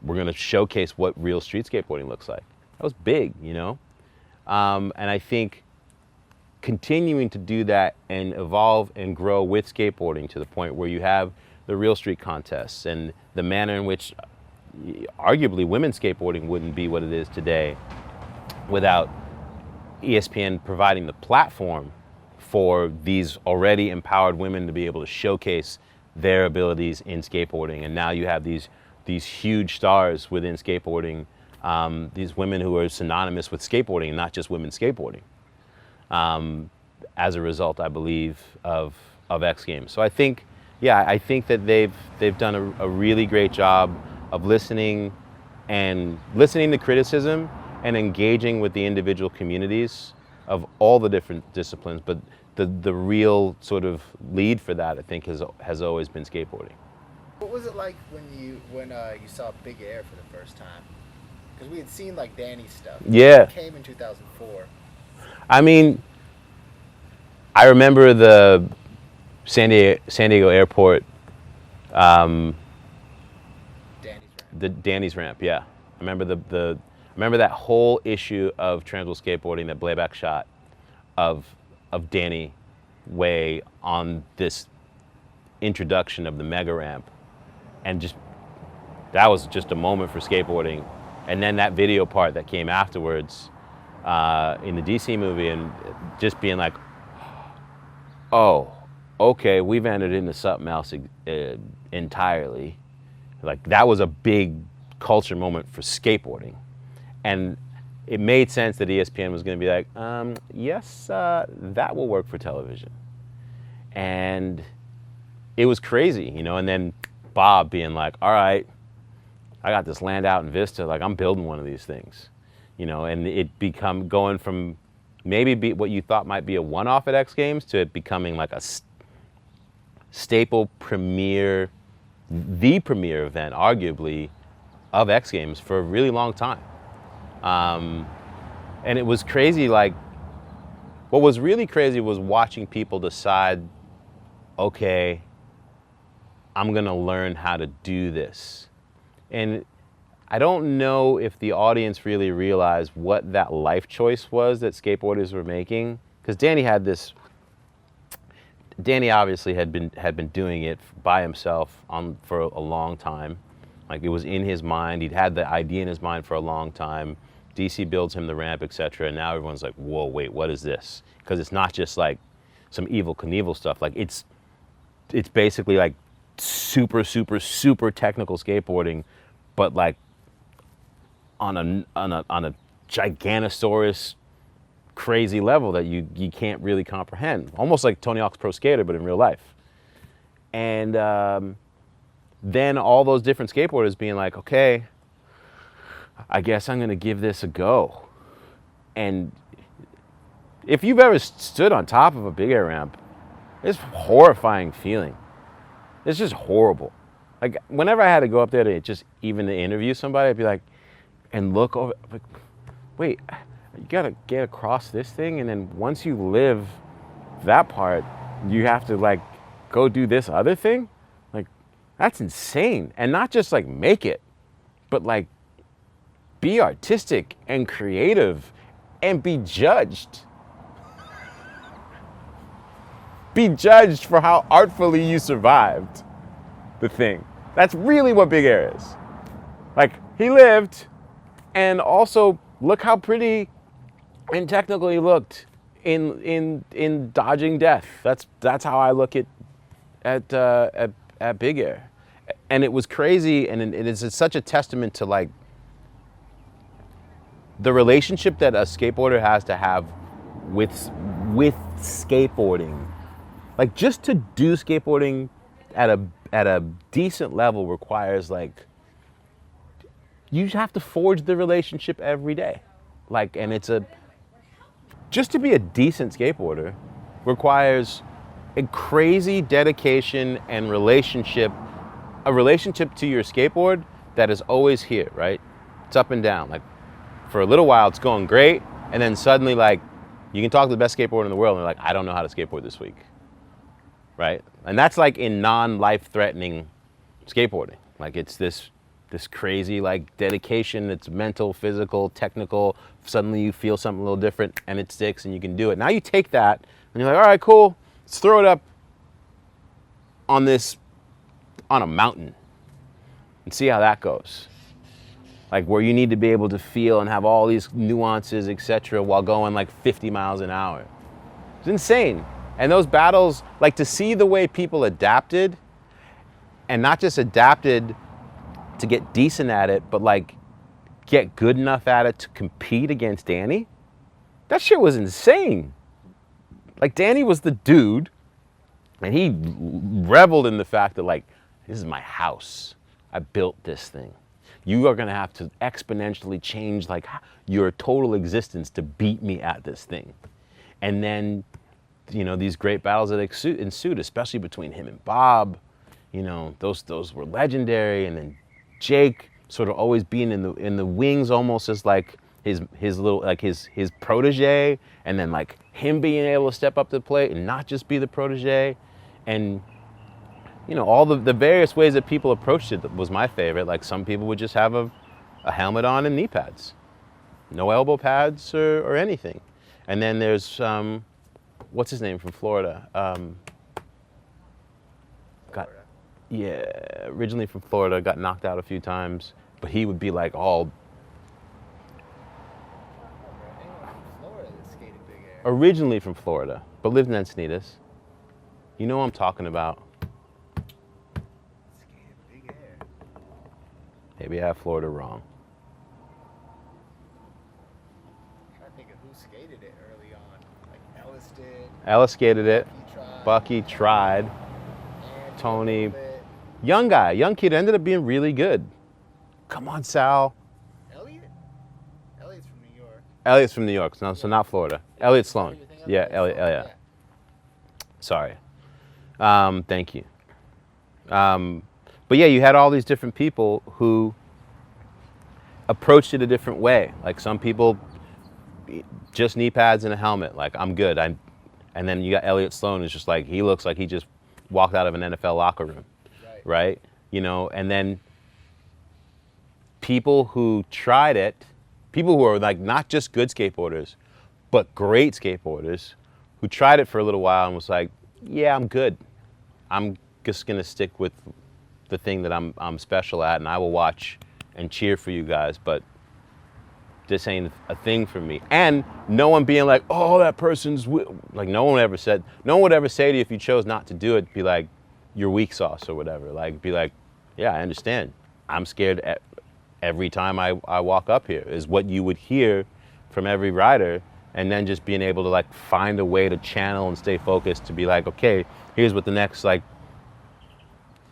we're going to showcase what real street skateboarding looks like. That was big, you know? And I think continuing to do that and evolve and grow with skateboarding to the point where you have the real street contests and the manner in which arguably women's skateboarding wouldn't be what it is today without ESPN providing the platform for these already empowered women to be able to showcase their abilities in skateboarding. And now you have these huge stars within skateboarding, these women who are synonymous with skateboarding and not just women skateboarding. As a result, I believe, of X Games. So I think that they've done a really great job of listening to criticism and engaging with the individual communities of all the different disciplines. But the real sort of lead for that, I think, has always been skateboarding. What was it like when you saw Big Air for the first time? Because we had seen like Danny's stuff. Yeah. It came in 2004. I mean, I remember the San Diego airport, Danny's ramp. the Danny's ramp. Yeah, I remember I remember that whole issue of Transworld Skateboarding, that playback shot of Danny Way on this introduction of the mega ramp, and just that was just a moment for skateboarding. And then that video part that came afterwards in the DC movie, and just being like, oh, okay, we've entered into something else entirely. Like, that was a big culture moment for skateboarding. And it made sense that ESPN was going to be like, yes, that will work for television. And it was crazy, you know, and then Bob being like, all right, I got this land out in Vista, like, I'm building one of these things, you know, and it going from maybe what you thought might be a one-off at X Games to it becoming like a staple premier, the premier event, arguably, of X Games for a really long time. And it was crazy, like, what was really crazy was watching people decide, okay, I'm gonna learn how to do this. And I don't know if the audience really realized what that life choice was that skateboarders were making, because Danny obviously had been doing it by himself for a long time. Like, it was in his mind. He'd had the idea in his mind for a long time. DC builds him the ramp, etc. And now everyone's like, whoa, wait, what is this? Because it's not just like some Evel Knievel stuff. Like, it's basically like super technical skateboarding, but like on a Giganosaurus crazy level that you can't really comprehend. Almost like Tony Hawk's Pro Skater, but in real life. And then all those different skateboarders being like, okay, I guess I'm gonna give this a go. And if you've ever stood on top of a big air ramp, it's a horrifying feeling. It's just horrible. Like, whenever I had to go up there to just even to interview somebody, I'd be like, and look over, like, wait, you gotta get across this thing, and then once you live that part, you have to like go do this other thing? Like, that's insane. And not just like make it, but like be artistic and creative and be judged. Be judged for how artfully you survived the thing. That's really what Big Air is. Like, he lived, and also look how pretty and technical he looked in dodging death. That's how I look at Big Air. And it was crazy, and it is such a testament to like the relationship that a skateboarder has to have with skateboarding. Like, just to do skateboarding at a decent level requires, like, you have to forge the relationship every day. Like, and just to be a decent skateboarder requires a crazy dedication and a relationship to your skateboard that is always here, right? It's up and down. Like, for a little while it's going great, and then suddenly, like, you can talk to the best skateboarder in the world and they're like, I don't know how to skateboard this week. Right? And that's like in non-life-threatening skateboarding. Like, it's this crazy like dedication. It's mental, physical, technical. Suddenly you feel something a little different and it sticks and you can do it. Now you take that and you're like, all right, cool. Let's throw it up on a mountain and see how that goes. Like, where you need to be able to feel and have all these nuances, etc., while going like 50 miles an hour. It's insane. And those battles, like, to see the way people adapted, and not just adapted to get decent at it, but like get good enough at it to compete against Danny, that shit was insane. Like, Danny was the dude, and he reveled in the fact that, like, this is my house. I built this thing. You are gonna have to exponentially change like your total existence to beat me at this thing. And then, you know, these great battles that ensued, especially between him and Bob, you know, those were legendary. And then Jake sort of always being in the wings, almost as like his little, like his protege, and then like him being able to step up to the plate and not just be the protege. And you know, all the various ways that people approached it was my favorite. Like some people would just have a helmet on and knee pads, no elbow pads or anything. And then there's what's his name from Florida? Originally from Florida, got knocked out a few times, but he would be like all. Originally from Florida, but lived in Encinitas. You know what I'm talking about. Maybe I have Florida wrong. I'm trying to think of who skated it early on. Like Ellis did. Ellis skated it. Bucky tried. Bucky tried. Tony. Young guy, young kid, ended up being really good. Come on, Sal. Elliott? Elliott's from New York. Elliott's from New York, so not Florida. Elliott Sloan. Yeah, Elliott. Yeah. Sorry. Thank you. But yeah, you had all these different people who approached it a different way. Like some people, just knee pads and a helmet. Like I'm good. And then you got Elliott Sloan, who's just like, he looks like he just walked out of an NFL locker room, right? You know, and then people who tried it, people who are like not just good skateboarders, but great skateboarders, who tried it for a little while and was like, yeah, I'm good. I'm just gonna stick with the thing that I'm special at, and I will watch and cheer for you guys, but this ain't a thing for me. And no one being like, oh, that person's like, no one would ever say to you if you chose not to do it, be like, you're weak sauce or whatever. Like, be like, yeah, I understand. I'm scared every time I walk up here, is what you would hear from every rider. And then just being able to like find a way to channel and stay focused to be like, okay, here's what the next like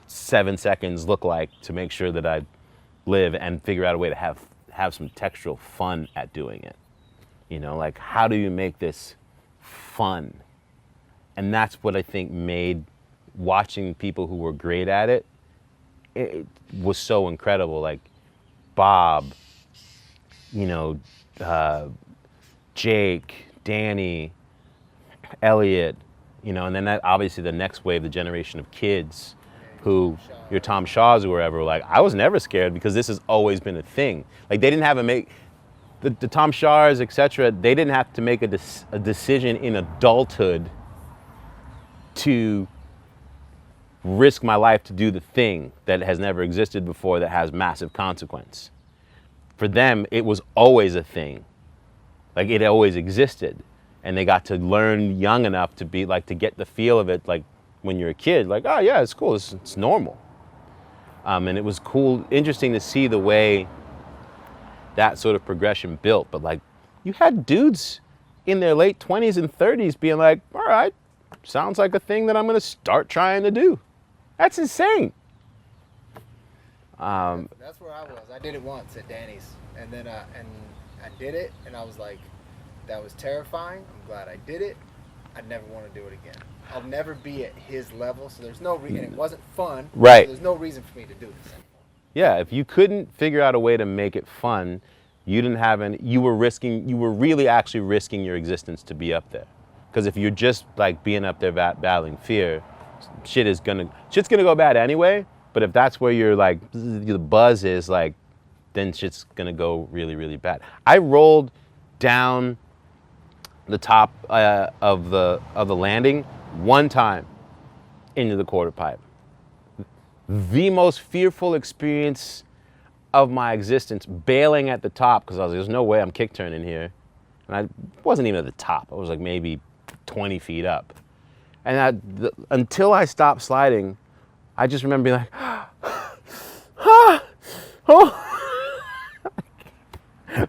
7 seconds look like to make sure that I live, and figure out a way to have some textural fun at doing it. You know, like how do you make this fun? And that's what I think made watching people who were great at it, it was so incredible. Like Bob, you know, Jake, Danny, Elliot, you know, and then that obviously the next wave, the generation of kids who, your Tom Shaws or wherever, were like, I was never scared because this has always been a thing. Like they didn't have to make, the Tom Shaws, etc., they didn't have to make a decision in adulthood to risk my life to do the thing that has never existed before that has massive consequence. For them, it was always a thing. Like it always existed. And they got to learn young enough to be like, to get the feel of it, like when you're a kid, like, oh yeah, it's cool, it's normal. And it was cool, interesting to see the way that sort of progression built. But like, you had dudes in their late 20s and 30s being like, all right, sounds like a thing that I'm gonna start trying to do. That's insane. That's where I was. I did it once at Danny's, and then and I did it, and I was like, that was terrifying. I'm glad I did it. I'd never want to do it again. I'll never be at his level, so there's no reason. It wasn't fun. Right. So there's no reason for me to do this anymore. Yeah, if you couldn't figure out a way to make it fun, you didn't have any. You were really actually risking your existence to be up there. Because if you're just like being up there battling fear, shit's gonna go bad anyway. But if that's where you're like the buzz is, like, then shit's gonna go really, really bad. I rolled down the top of the landing one time into the quarter pipe. The most fearful experience of my existence, bailing at the top, because I was like, there's no way I'm kick turning here. And I wasn't even at the top. I was like maybe 20 feet up. And until I stopped sliding, I just remember being like,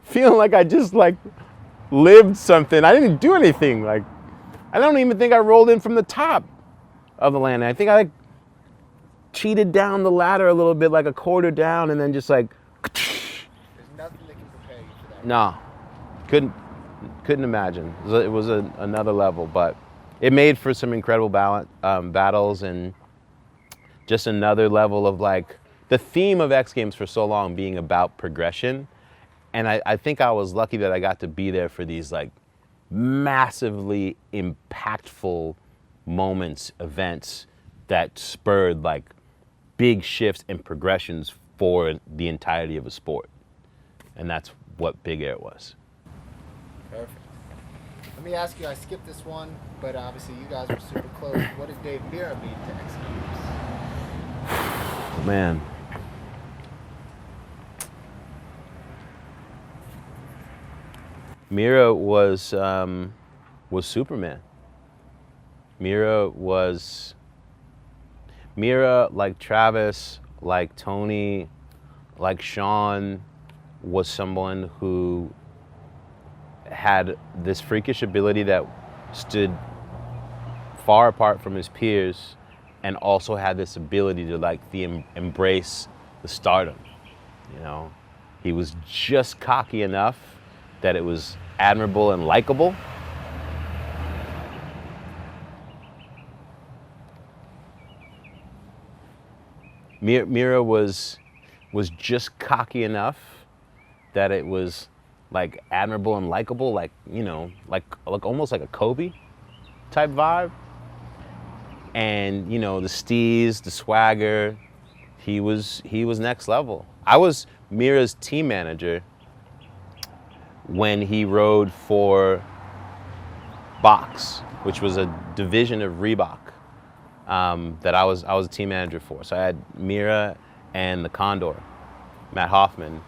feeling like I just like lived something. I didn't do anything. Like, I don't even think I rolled in from the top of the landing. I think I like cheated down the ladder a little bit, like a quarter down, and then just like. There's nothing that can prepare you for that. No, couldn't imagine. It was another level, but it made for some incredible battles, and just another level of like the theme of X Games for so long being about progression. And I think I was lucky that I got to be there for these like massively impactful moments, events that spurred like big shifts and progressions for the entirety of a sport. And that's what Big Air was. Perfect. Let me ask you, I skipped this one, but obviously you guys were super close. What did Dave Mira mean to X Games? Man. Mira was Superman. Mira, like Travis, like Tony, like Sean, was someone who had this freakish ability that stood far apart from his peers, and also had this ability to like embrace the stardom. You know, he was just cocky enough that it was admirable and likable. Mira was just cocky enough that it was like admirable and likable, like, you know, like almost like a Kobe type vibe. And, you know, the steez, the swagger, he was next level. I was Mira's team manager when he rode for Box, which was a division of Reebok that I was a team manager for. So I had Mira and the Condor, Matt Hoffman,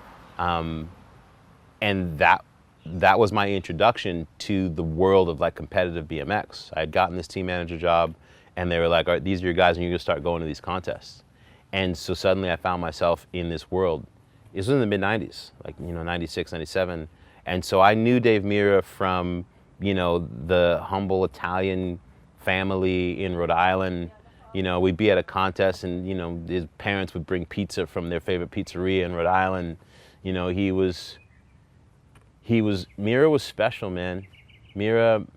and that was my introduction to the world of like competitive BMX. I had gotten this team manager job, and they were like, all right, these are your guys, and you're gonna start going to these contests. And so suddenly I found myself in this world. This was in the mid 90s, like, you know, 96, 97. And so I knew Dave Mira from, you know, the humble Italian family in Rhode Island. You know, we'd be at a contest and, you know, his parents would bring pizza from their favorite pizzeria in Rhode Island. You know, Mira was special, man. Mira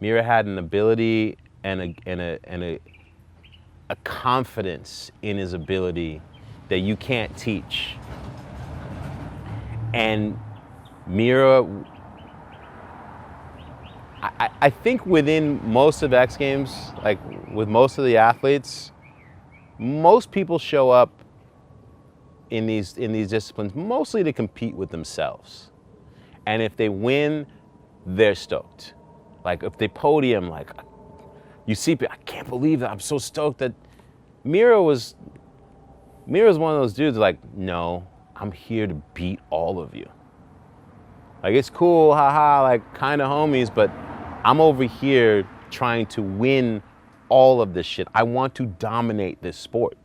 had an ability and a confidence in his ability that you can't teach. And Mira, I think within most of X Games, like with most of the athletes, most people show up in these disciplines mostly to compete with themselves. And if they win, they're stoked. Like if they podium, like you see, I can't believe that, I'm so stoked that Mira's one of those dudes like, no, I'm here to beat all of you. Like, it's cool, haha, like kind of homies, but I'm over here trying to win all of this shit. I want to dominate this sport.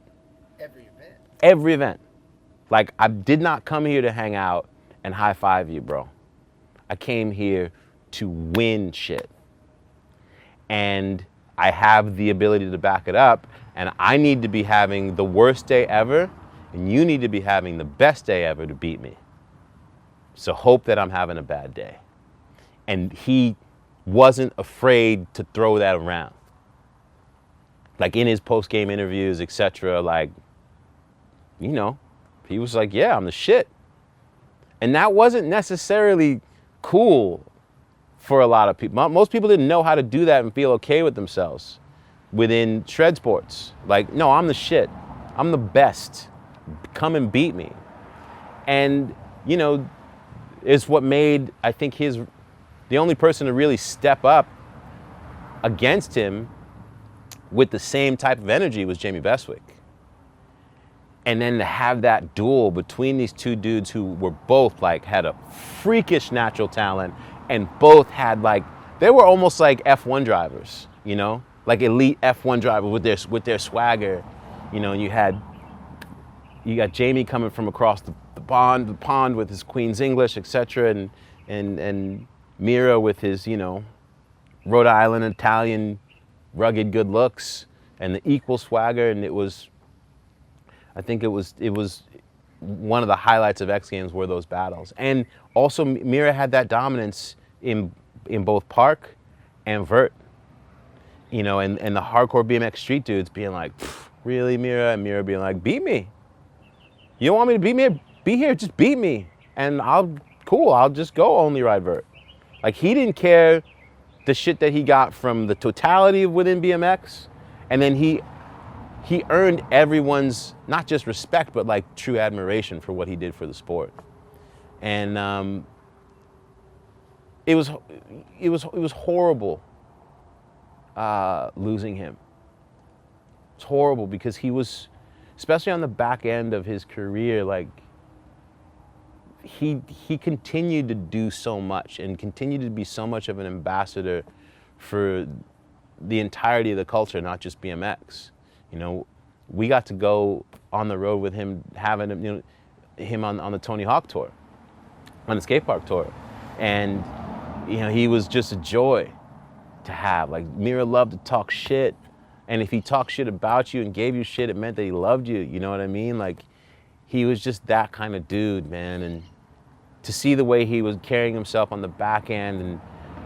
Every event. Every event. Like, I did not come here to hang out and high five you, bro. I came here to win shit. And I have the ability to back it up, and I need to be having the worst day ever, and you need to be having the best day ever to beat me. So hope that I'm having a bad day. And he wasn't afraid to throw that around. Like in his post-game interviews, etc., like, you know, he was like, yeah, I'm the shit. And that wasn't necessarily cool for a lot of people. Most people didn't know how to do that and feel okay with themselves within shred sports. Like, no, I'm the shit. I'm the best. Come and beat me. And, you know, is what made, I think, the only person to really step up against him with the same type of energy was Jamie Bestwick. And then to have that duel between these two dudes who were both like, had a freakish natural talent, and both had like, they were almost like F1 drivers, you know? Like elite F1 drivers with their swagger. You know, you got Jamie coming from across the pond with his Queen's English, etc., and Mira with his, you know, Rhode Island Italian rugged good looks and the equal swagger. And I think it was one of the highlights of X Games were those battles. And also Mira had that dominance in both park and vert, you know, and the hardcore BMX street dudes being like, really, Mira? And Mira being like, beat me. You don't want me to beat me? Be here, just beat me. And I'll just go only ride vert. Like, he didn't care the shit that he got from the totality of within BMX. And then he earned everyone's, not just respect, but like true admiration for what he did for the sport. And it was horrible losing him. It's horrible because he was, especially on the back end of his career, like he continued to do so much and continued to be so much of an ambassador for the entirety of the culture, not just BMX. You know, we got to go on the road with him, having him on the Tony Hawk tour, on the skate park tour, and he was just a joy to have. Like, Mira loved to talk shit, and if he talked shit about you and gave you shit, it meant that he loved you. You know what I mean? Like, he was just that kind of dude, man. And to see the way he was carrying himself on the back end, and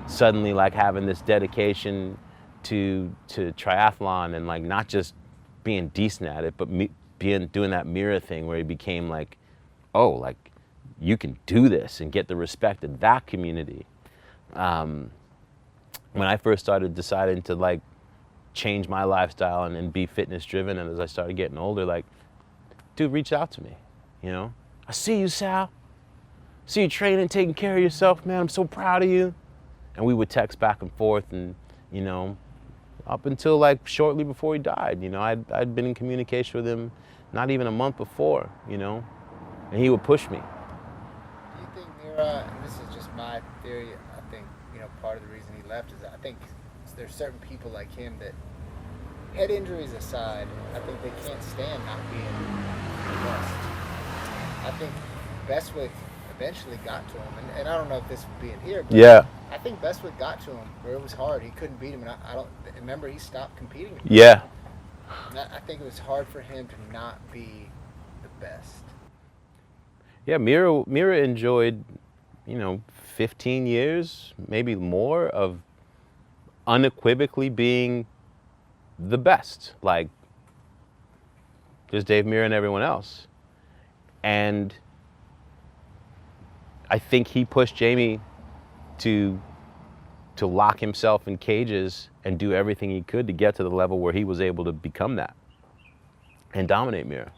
suddenly like having this dedication to triathlon, and like not just being decent at it, but doing that Mira thing where he became like, oh, like you can do this and get the respect of that community. When I first started deciding to like change my lifestyle and be fitness driven, and as I started getting older, like, dude reached out to me, I see you, Sal. See you training, taking care of yourself, man. I'm so proud of you. And we would text back and forth, and up until like shortly before he died, I'd been in communication with him not even a month before, and he would push me. Do you think Mira, and this is just my theory, I think, part of the reason he left is that I think there's certain people like him that, head injuries aside, I think they can't stand not being the best. I think Bestwick eventually got to him, and I don't know if this would be in here, but yeah, I think Bestwick got to him where it was hard. He couldn't beat him, and I don't remember he stopped competing. Yeah. I think it was hard for him to not be the best. Yeah, Mira enjoyed, 15 years, maybe more, of unequivocally being the best, like just Dave Mira and everyone else. And I think he pushed Jamie to lock himself in cages and do everything he could to get to the level where he was able to become that and dominate Mira.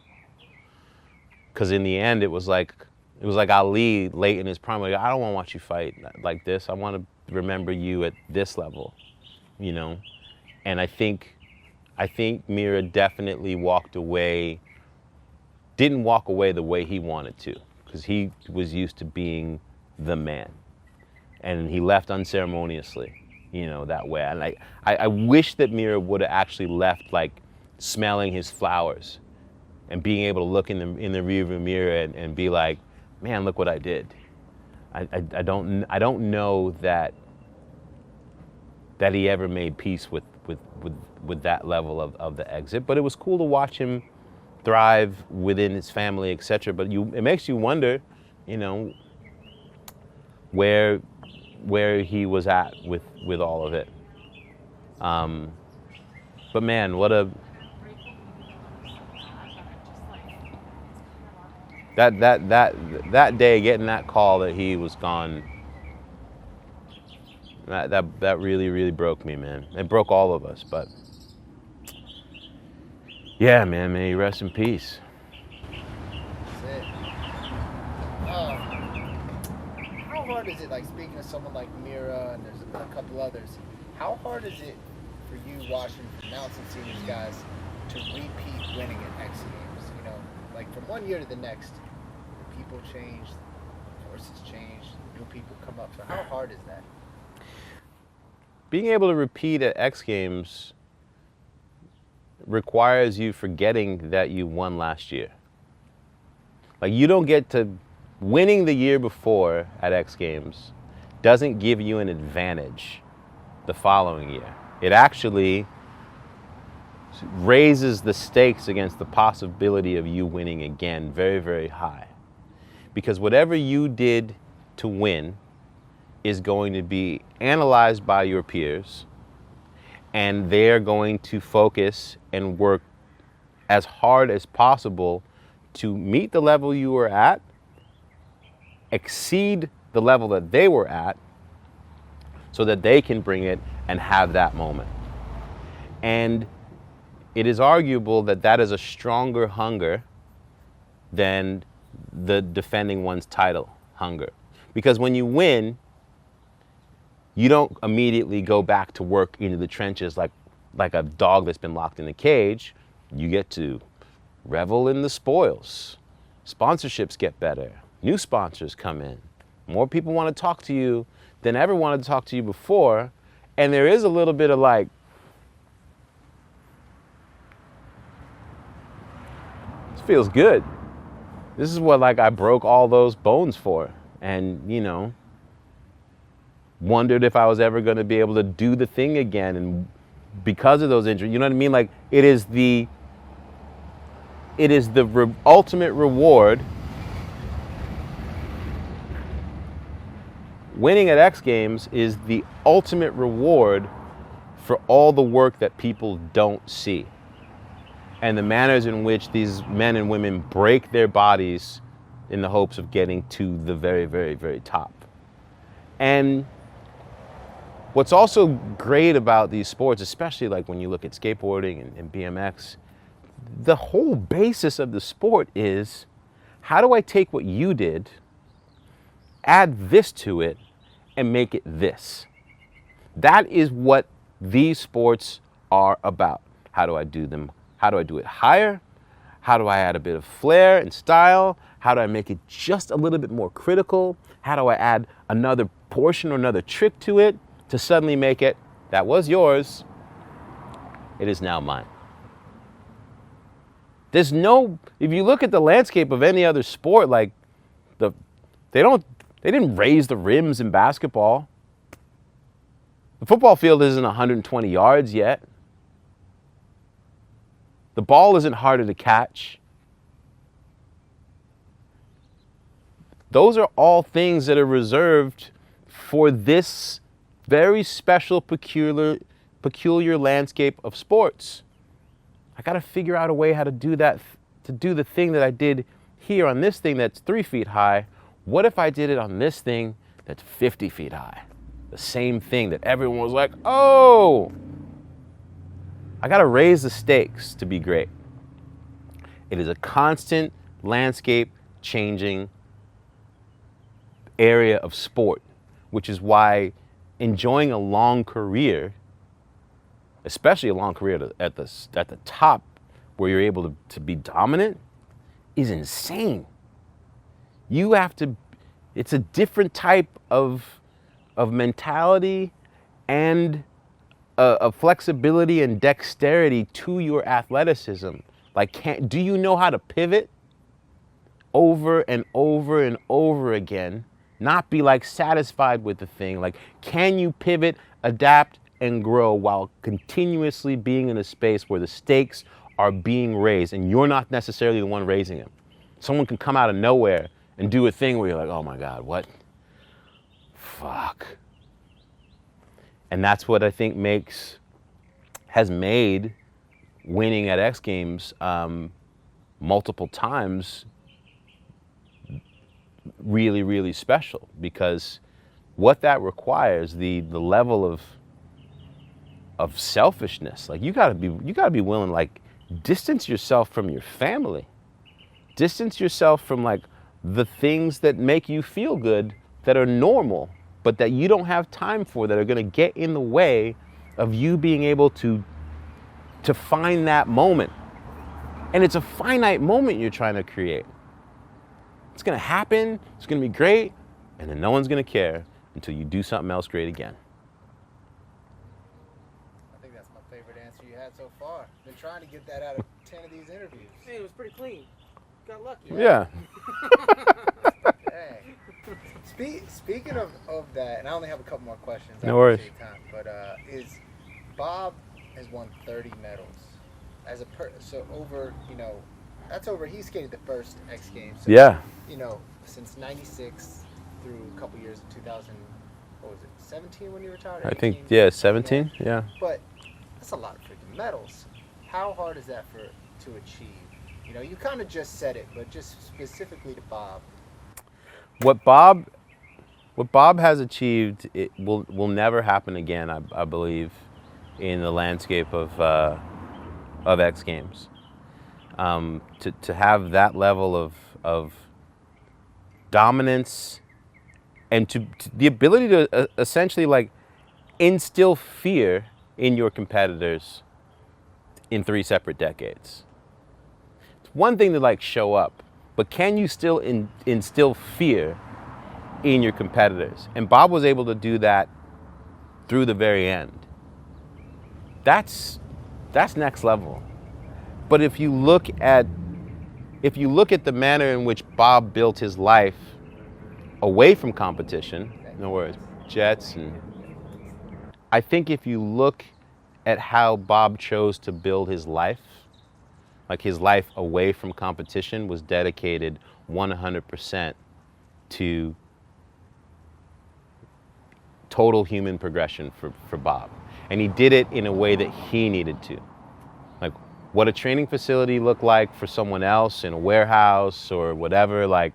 Because in the end, it was like Ali late in his prime. Like, I don't want to watch you fight like this. I want to remember you at this level, And I think Mira definitely didn't walk away the way he wanted to, because he was used to being the man. And he left unceremoniously, that way. And I wish that Mira would have actually left like smelling his flowers and being able to look in the rearview mirror and be like, man, look what I did. I don't know that he ever made peace with that level of the exit, but it was cool to watch him thrive within his family, etc. But it makes you wonder, where he was at with all of it. But man, that day, getting that call that he was gone, that really, really broke me, man. It broke all of us, but yeah, man, may he rest in peace. That's it. How hard is it, like, speaking of someone like Mira, and there's a couple others, how hard is it for you watching from Mounts and Seniors guys to repeat winning at X Games? Like from one year to the next, people change, forces change, new people come up. So how hard is that? Being able to repeat at X Games requires you forgetting that you won last year. Like, you don't get to, winning the year before at X Games doesn't give you an advantage the following year. It actually raises the stakes against the possibility of you winning again very, very high. Because whatever you did to win is going to be analyzed by your peers, and they're going to focus and work as hard as possible to meet the level you were at, exceed the level that they were at, so that they can bring it and have that moment. And it is arguable that that is a stronger hunger than the defending one's title hunger. Because when you win, you don't immediately go back to work into the trenches like a dog that's been locked in a cage. You get to revel in the spoils. Sponsorships get better. New sponsors come in. More people want to talk to you than ever wanted to talk to you before. And there is a little bit of like, this feels good. This is what like I broke all those bones for. And, you know, wondered if I was ever going to be able to do the thing again. And because of those injuries, you know what I mean? Like it is the ultimate reward. Winning at X Games is the ultimate reward for all the work that people don't see. And the manners in which these men and women break their bodies in the hopes of getting to the very, very, very top. And what's also great about these sports, especially like when you look at skateboarding and BMX, the whole basis of the sport is, how do I take what you did, add this to it, and make it this? That is what these sports are about. How do I do them? How do I do it higher? How do I add a bit of flair and style? How do I make it just a little bit more critical? How do I add another portion or another trick to it to suddenly make it, that was yours, it is now mine? There's no, if you look at the landscape of any other sport, like they didn't raise the rims in basketball. The football field isn't 120 yards yet. The ball isn't harder to catch. Those are all things that are reserved for this very special, peculiar landscape of sports. I got to figure out a way how to do that, to do the thing that I did here on this thing that's 3 feet high. What if I did it on this thing that's 50 feet high? The same thing that everyone was like, oh! I got to raise the stakes to be great. It is a constant landscape changing area of sport, which is why enjoying a long career, especially a long career at the top where you're able to be dominant, is insane. You have to, it's a different type of mentality and a flexibility and dexterity to your athleticism. Like, do you know how to pivot over and over and over again? Not be like satisfied with the thing. Like, can you pivot, adapt, and grow while continuously being in a space where the stakes are being raised and you're not necessarily the one raising them? Someone can come out of nowhere and do a thing where you're like, oh my God, what? Fuck. And that's what I think has made winning at X Games multiple times really, really special, because what that requires, the level of selfishness, like you gotta be willing, like, distance yourself from your family, distance yourself from like the things that make you feel good, that are normal, but that you don't have time for, that are gonna get in the way of you being able to find that moment. And it's a finite moment you're trying to create. It's gonna happen, it's gonna be great, and then no one's gonna care until you do something else great again. I think that's my favorite answer you had so far. Been trying to get that out of 10 of these interviews. Hey, it was pretty clean. Got lucky. Yeah. Dang. Speaking of that, and I only have a couple more questions. No worries. Time, but Bob has won 30 medals so over, that's over. He skated the first X Games. So, Yeah. Since '96 through a couple years in 2000. What was it? 17 when you retired? I 18? think, yeah, 17. Yeah. But that's a lot of freaking medals. How hard is that to achieve? You know, you kind of just said it, but just specifically to Bob. What Bob has achieved, it will never happen again, I believe, in the landscape of X Games. To have that level of dominance and to the ability to essentially like instill fear in your competitors in 3 separate decades. It's one thing to like show up, but can you still instill fear in your competitors? And Bob was able to do that through the very end. That's next level. But if you look at the manner in which Bob built his life away from competition, in other words, jets, and I think if you look at how Bob chose to build his life, like his life away from competition was dedicated 100% to total human progression for Bob. And he did it in a way that he needed to. Like what a training facility looked like for someone else in a warehouse or whatever, like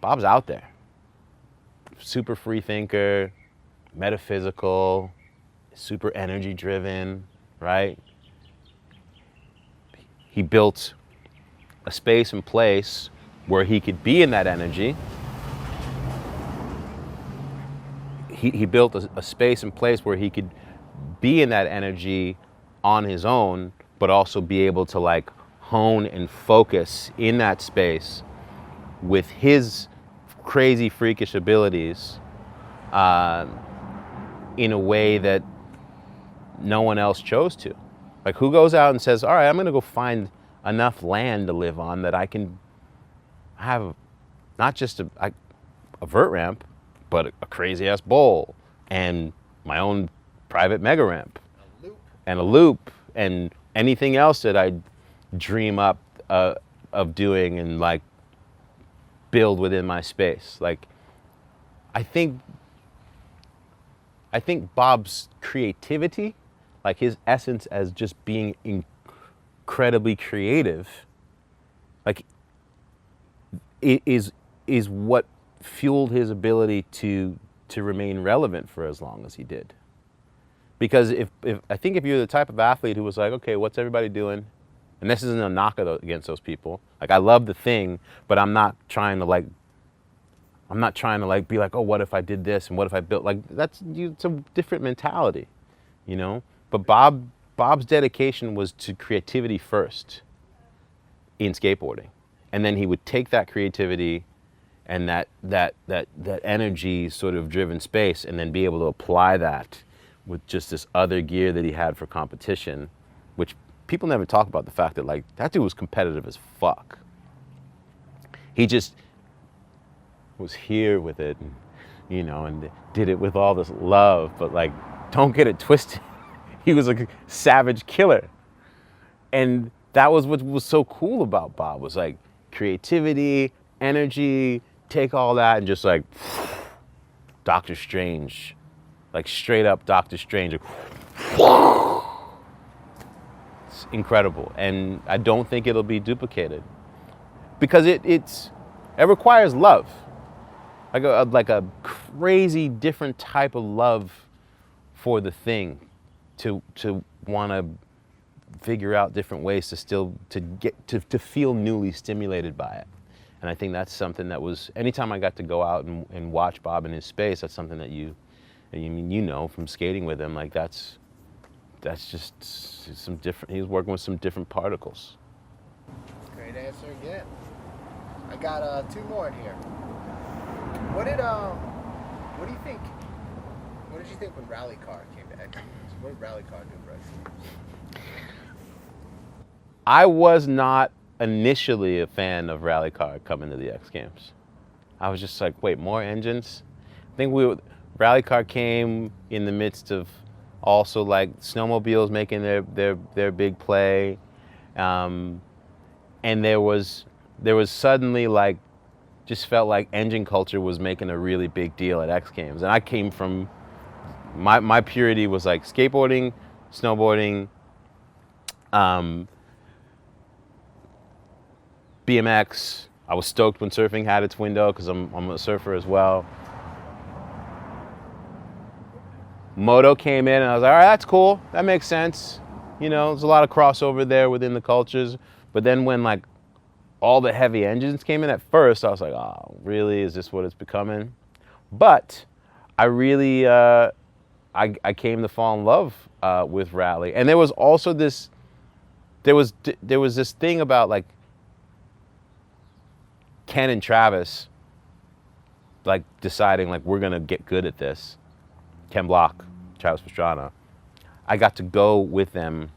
Bob's out there. Super free thinker, metaphysical, super energy driven, right? He built a space and place where he could be in that energy. He built a space and place where he could be in that energy on his own, but also be able to like hone and focus in that space with his crazy freakish abilities in a way that no one else chose to. Like who goes out and says, all right, I'm gonna go find enough land to live on that I can have not just a vert ramp, but a crazy ass bowl and my own private mega ramp and a loop and anything else that I dream up of doing and like build within my space. Like I think Bob's creativity, like his essence as just being incredibly creative, like it is what fueled his ability to remain relevant for as long as he did. Because if I think if you're the type of athlete who was like, okay, what's everybody doing? And this isn't a knock against those people. Like I love the thing, but I'm not trying to be like, oh, what if I did this and what if I built like it's a different mentality, you know? But Bob's dedication was to creativity first in skateboarding. And then he would take that creativity and that energy sort of driven space and then be able to apply that with just this other gear that he had for competition, which people never talk about the fact that like that dude was competitive as fuck. He just was here with it and, you know, and did it with all this love, but like don't get it twisted. He was a savage killer. And that was what was so cool about Bob, was like creativity, energy, take all that and just like Doctor Strange, like straight up Doctor Strange. Like, it's incredible. And I don't think it'll be duplicated because it requires love, like a crazy different type of love for the thing to want to figure out different ways to still to feel newly stimulated by it. And I think that's something that was, anytime I got to go out and watch Bob in his space, that's something that you know from skating with him, like that's just some different, he's working with some different particles. Great answer again. I got 2 more in here. What do you think? What did you think when Rally Car came to X Games? What did Rally Car do for X Games? I was not initially a fan of Rally Car coming to the X Games. I was just like, wait, more engines? I think Rally Car came in the midst of also like snowmobiles making their big play, and there was suddenly like just felt like engine culture was making a really big deal at X Games, and I came from my purity was like skateboarding, snowboarding, BMX. I was stoked when surfing had its window because I'm a surfer as well. Moto came in and I was like, all right, that's cool. That makes sense. You know, there's a lot of crossover there within the cultures. But then when like all the heavy engines came in at first, I was like, oh, really? Is this what it's becoming? But I really, I came to fall in love with rally. And there was also this, there was this thing about like Ken and Travis, like deciding like we're gonna get good at this. Ken Block, Travis Pastrana. I got to go with them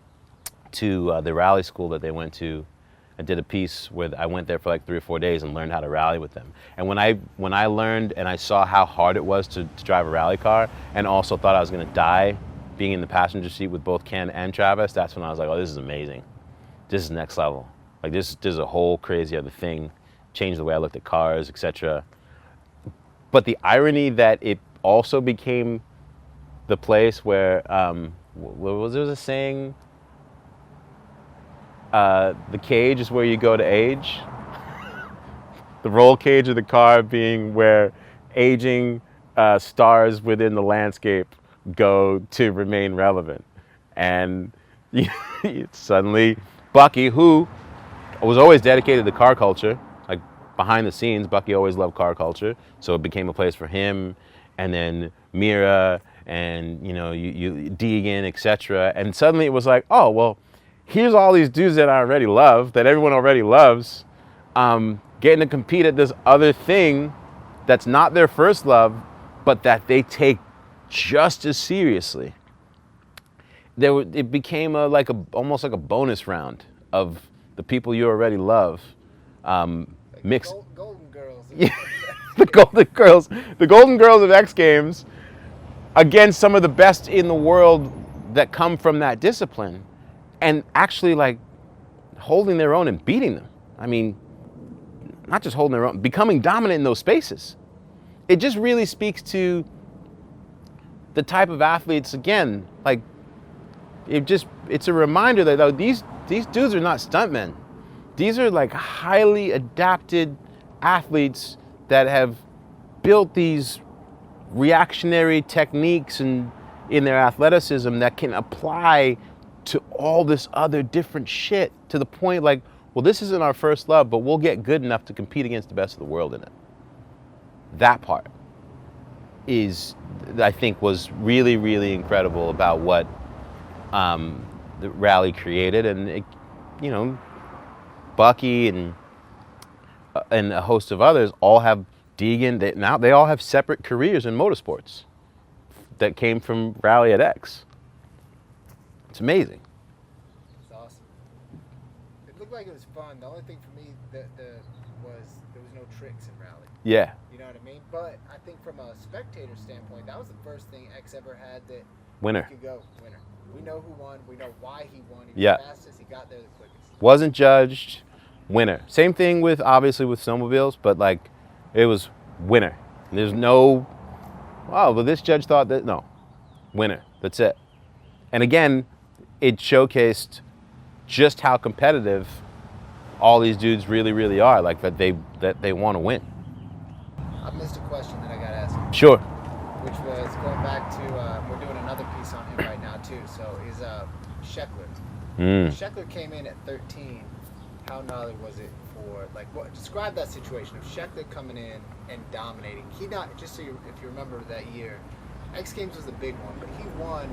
to the rally school that they went to. I did a piece where I went there for like 3 or 4 days and learned how to rally with them. And when I learned and I saw how hard it was to drive a rally car, and also thought I was gonna die being in the passenger seat with both Ken and Travis, that's when I was like, oh, this is amazing. This is next level. Like this is a whole crazy other thing. Changed the way I looked at cars, etc. But the irony that it also became the place where, what was there a saying? The cage is where you go to age. The roll cage of the car being where aging stars within the landscape go to remain relevant. And suddenly Bucky, who was always dedicated to car culture, like behind the scenes, Bucky always loved car culture, so it became a place for him, and then Mira, and you Deegan, etc. And suddenly it was like, oh well, here's all these dudes that I already love, that everyone already loves, getting to compete at this other thing that's not their first love, but that they take just as seriously. It became almost like a bonus round of the people you already love, Like mixed. Golden Girls. Yeah, the Golden Girls of X Games, against some of the best in the world that come from that discipline, and actually like holding their own and beating them. I mean, not just holding their own, becoming dominant in those spaces. It just really speaks to the type of athletes, again, like it's a reminder that these dudes are not stuntmen. These are like highly adapted athletes that have built these reactionary techniques and in their athleticism that can apply to all this other different shit, to the point like, well, this isn't our first love, but we'll get good enough to compete against the best of the world in it. That part is, I think, was really, really incredible about what the rally created. And it, Bucky and a host of others all have Deegan. Now they all have separate careers in motorsports that came from Rally at X. It's amazing. It's awesome. It looked like it was fun. The only thing for me was there was no tricks in Rally. Yeah. You know what I mean? But I think from a spectator standpoint, that was the first thing X ever had that Winner. could go winner. We know who won. We know why he won. He was Yeah. the fastest. He got there the quickest. Wasn't judged. Winner. Same thing with, obviously, with snowmobiles, but like it was winner. There's no, oh, but this judge thought that, no. Winner. That's it. And again, it showcased just how competitive all these dudes really, really are. Like that they want to win. I missed a question that I got to ask you, Sure. which was going back to, we're doing another piece on him right now too. So is Sheckler. Sheckler came in at 13. How gnarly was it for, like, what? Describe that situation of Sheckler coming in and dominating. He not just so if you remember that year, X Games was the big one, but he won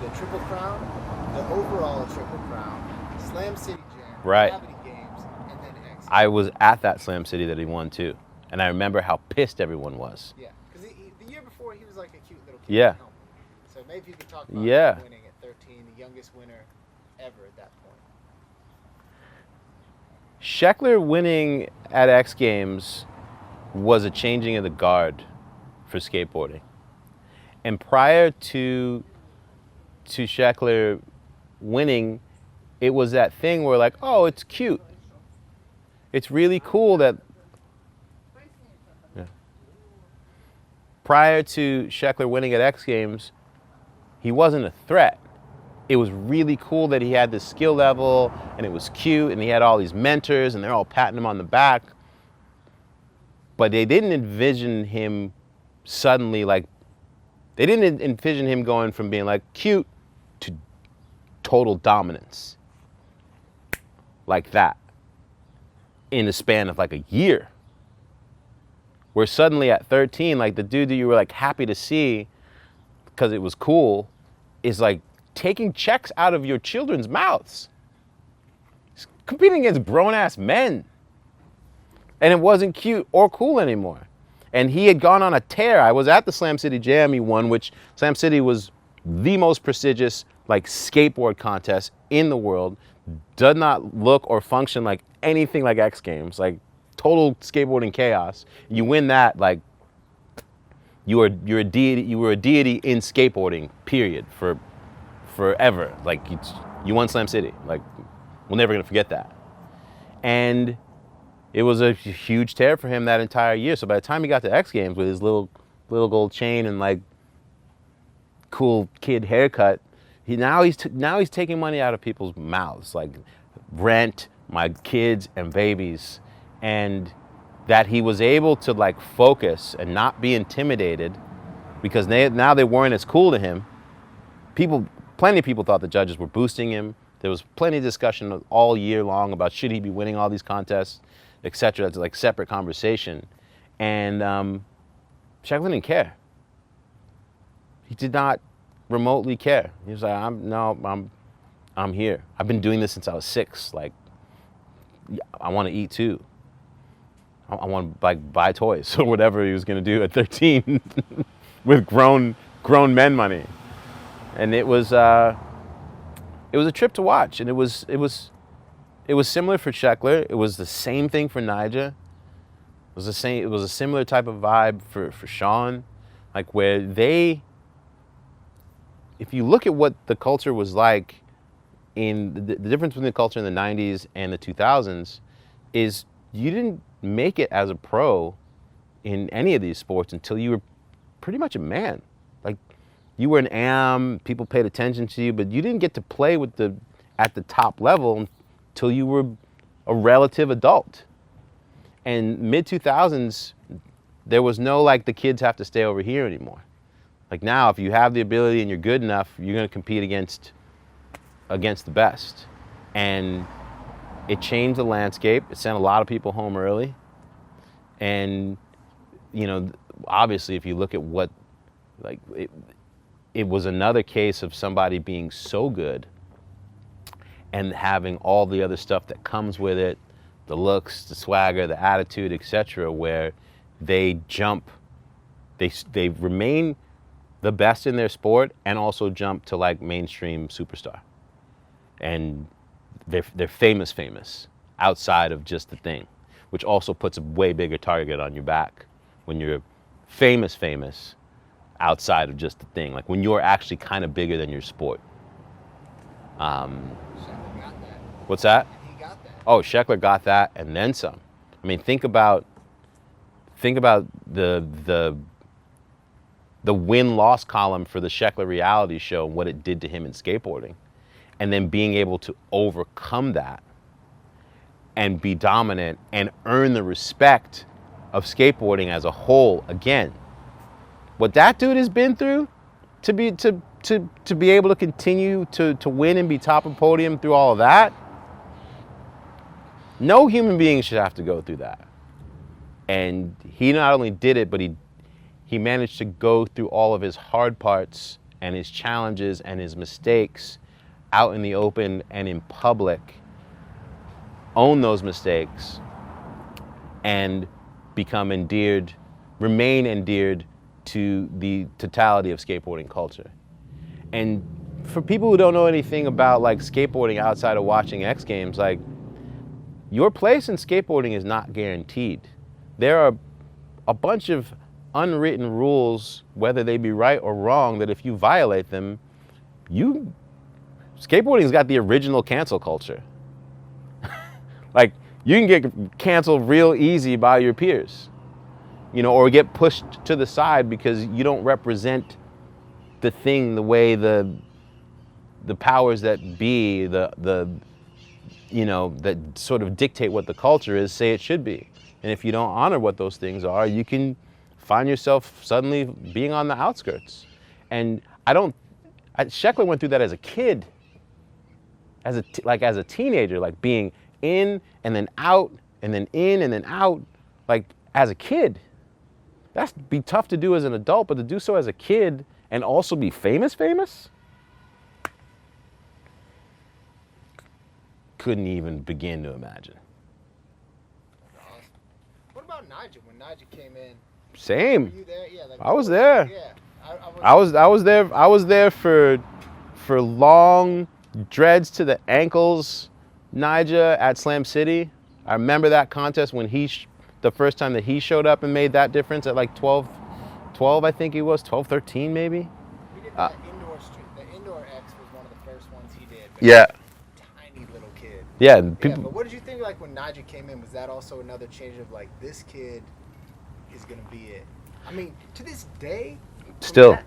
the Triple Crown, the overall Triple Crown, Slam City Jam, Right. Gravity Games, and then X Games. I was at that Slam City that he won too, and I remember how pissed everyone was. Yeah, because the year before he was like a cute little kid. Yeah. at home. So maybe you could talk about Yeah. him winning at 13, the youngest winner ever at that point. Sheckler winning at X Games was a changing of the guard for skateboarding. And prior to Sheckler winning, it was that thing where like, oh, it's cute. It's really cool that. Yeah. Prior to Sheckler winning at X Games, he wasn't a threat. it was really cool that he had this skill level, and it was cute, and he had all these mentors, and they're all patting him on the back. But they didn't envision him suddenly, like, they didn't envision him going from being like cute to total dominance. Like that. In the span of like a year. Where suddenly at 13, like the dude that you were like happy to see because it was cool is like taking checks out of your children's mouths. He's competing against grown-ass men. And it wasn't cute or cool anymore. And he had gone on a tear. I was at the Slam City Jam he won, which Slam City was the most prestigious like skateboard contest in the world. Does not look or function like anything like X Games, like total skateboarding chaos. You win that, like you're a deity. You were a deity in skateboarding, period, for forever. Like you won Slam City. Like we're never gonna forget that. And it was a huge tear for him that entire year. So by the time he got to X Games with his little gold chain and like cool kid haircut, he's taking money out of people's mouths, like rent, my kids and babies, and that he was able to like focus and not be intimidated because now they weren't as cool to him. Plenty of people thought the judges were boosting him. There was plenty of discussion all year long about should he be winning all these contests, etc. It's like separate conversation. And Sheckler didn't care. He did not remotely care. He was like, I'm here. I've been doing this since I was 6. Like, I want to eat too. I want to like buy toys or whatever he was going to do at 13 with grown men money. And it was a trip to watch, and it was similar for Sheckler. It was the same thing for Nyjah. It was a similar type of vibe for Sean, like where if you look at what the culture was like in the difference between the culture in the 90s and the 2000s is you didn't make it as a pro in any of these sports until you were pretty much a man. Like you were an am, people paid attention to you, but you didn't get to play at the top level until you were a relative adult. And mid-2000s, there was no like the kids have to stay over here anymore. Like now, if you have the ability and you're good enough, you're going to compete against the best. And it changed the landscape. It sent a lot of people home early. And, you know, obviously, if you look at what, like, it was another case of somebody being so good and having all the other stuff that comes with it, the looks, the swagger, the attitude, etc., where they remain the best in their sport and also jump to like mainstream superstar. And they're famous outside of just the thing, which also puts a way bigger target on your back when you're famous outside of just the thing, like when you're actually kind of bigger than your sport. Sheckler got that. What's that? He got that. Oh, Sheckler got that and then some. I mean, think about the win-loss column for the Sheckler reality show and what it did to him in skateboarding. And then being able to overcome that and be dominant and earn the respect of skateboarding as a whole again. What that dude has been through to be able to continue to win and be top of podium through all of that, no human being should have to go through that. And he not only did it, but he managed to go through all of his hard parts and his challenges and his mistakes out in the open and in public, own those mistakes, and remain endeared to the totality of skateboarding culture. And for people who don't know anything about like skateboarding outside of watching X Games, like your place in skateboarding is not guaranteed. There are a bunch of unwritten rules, whether they be right or wrong, that if you violate them, skateboarding's got the original cancel culture. Like you can get canceled real easy by your peers, you know, or get pushed to the side because you don't represent the thing the way the the powers that be, the you know, that sort of dictate what the culture is, say it should be. And if you don't honor what those things are, you can find yourself suddenly being on the outskirts. And Sheckler went through that as a kid, as a teenager, like being in and then out and then in and then out, like as a kid. That's be tough to do as an adult, but to do so as a kid and also be famous, couldn't even begin to imagine. Awesome. What about Nigel? When Nigel came in, Same. were you there? Yeah, like, I was there. Yeah, I was there. I was there for long dreads to the ankles, Nija at Slam City. I remember that contest when the first time that he showed up and made that difference at like 12 I think he was, 12, 13 maybe. He did that indoor street. The indoor X was one of the first ones he did. Yeah. Tiny little kid. Yeah. People, but what did you think like when Nigel came in? Was that also another change of like this kid is gonna be it? I mean, to this day, still,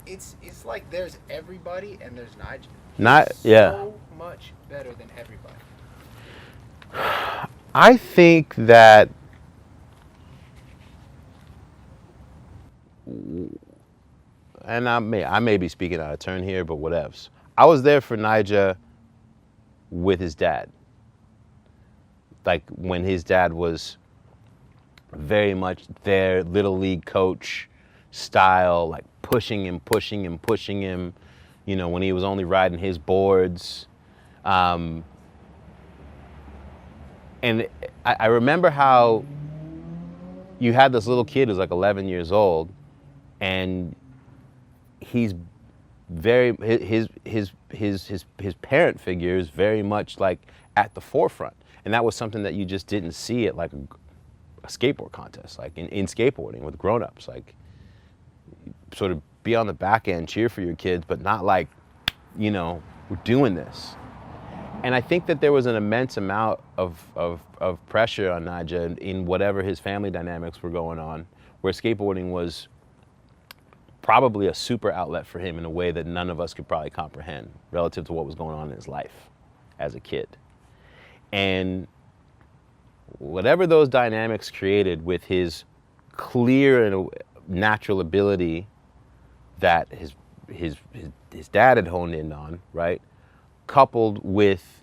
it's like there's everybody and there's Nigel. So much better than everybody. I think that and I may be speaking out of turn here, but whatevs. I was there for Nija with his dad. Like when his dad was very much their little league coach style, like pushing him, you know, when he was only riding his boards. And I remember how you had this little kid who's like 11 years old, and he's very his parent figure is very much like at the forefront, and that was something that you just didn't see at like a skateboard contest, like in skateboarding with grown-ups, like sort of be on the back end, cheer for your kids, but not like, you know, we're doing this. And I think that there was an immense amount of pressure on Nija in whatever his family dynamics were going on, where skateboarding was probably a super outlet for him in a way that none of us could probably comprehend relative to what was going on in his life as a kid. And whatever those dynamics created with his clear and natural ability that his dad had honed in on, right? Coupled with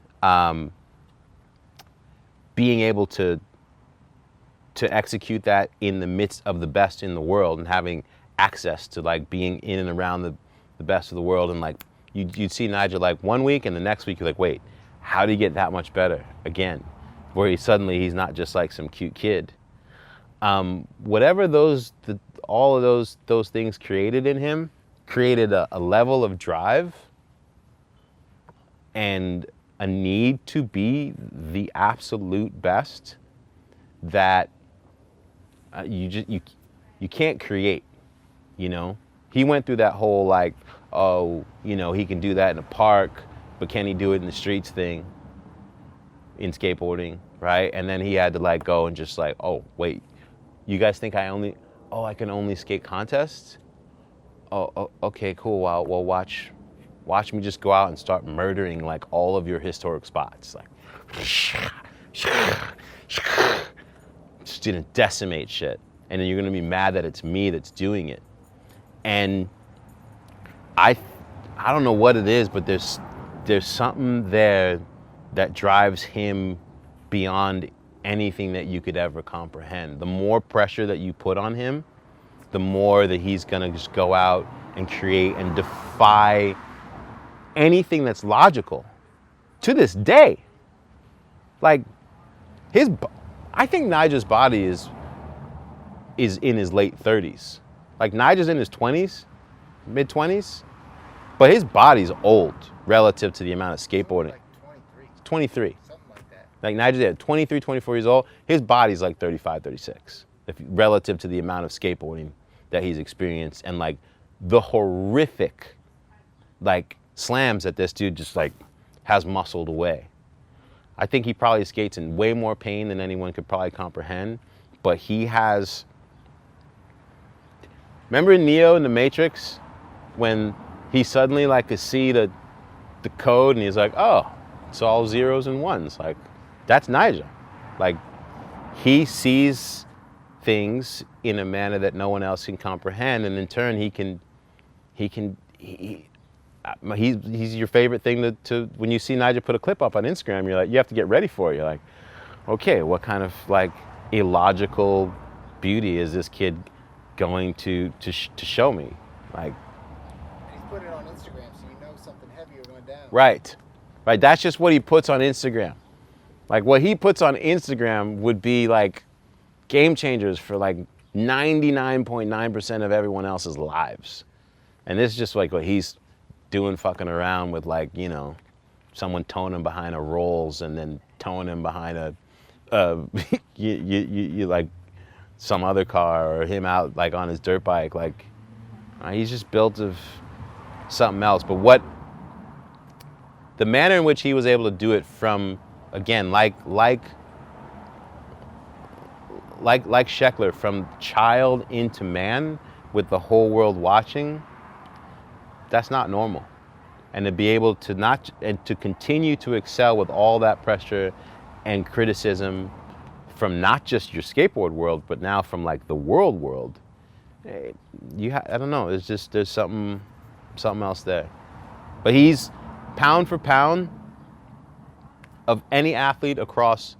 being able to execute that in the midst of the best in the world and having access to like being in and around the best of the world, and like you'd see Nigel like 1 week and the next week you're like, wait, how do you get that much better again? Where he's not just like some cute kid. Whatever all of those things created in him created a level of drive and a need to be the absolute best that you can't create, you know? He went through that whole like, oh, you know, he can do that in a park, but can he do it in the streets thing in skateboarding, right? And then he had to like go and just like, oh, wait, you guys think I can only skate contests? Oh, okay, cool. Well, watch me just go out and start murdering like all of your historic spots, like just gonna decimate shit, and then you're gonna be mad that it's me that's doing it. And I don't know what it is, but there's something there that drives him beyond anything that you could ever comprehend. The more pressure that you put on him, the more that he's gonna just go out and create and defy anything that's logical. To this day, like I think Nigel's body is in his late 30s. Like Nigel's in his 20s, mid 20s, but his body's old relative to the amount of skateboarding. Like 23. something like that. Like Nigel's at 23, 24 years old. His body's like 35, 36, relative to the amount of skateboarding that he's experienced and like the horrific like slams that this dude just like has muscled away. I think he probably skates in way more pain than anyone could probably comprehend, but he has. Remember in Neo in the Matrix when he suddenly like could see the code, and he's like, oh, it's all zeros and ones. Like, that's Nigel. Like, he sees things in a manner that no one else can comprehend, and in turn he's your favorite thing to when you see Nigel put a clip up on Instagram, you're like, you have to get ready for it. You're like, okay, what kind of like illogical beauty is this kid going to show me? Like, He's put it on Instagram, so you know something heavier went down. right. That's just what he puts on Instagram. Like, what he puts on Instagram would be like game changers for like 99.9% of everyone else's lives. And this is just like what he's doing, fucking around with, like, you know, someone towing him behind a Rolls and then towing him behind a you like some other car, or him out like on his dirt bike. Like, he's just built of something else. But what the manner in which he was able to do it from, again, like Sheckler, from child into man with the whole world watching, that's not normal. And to be able to to continue to excel with all that pressure and criticism from not just your skateboard world, but now from like the world, I don't know, there's something else there. But he's pound for pound of any athlete across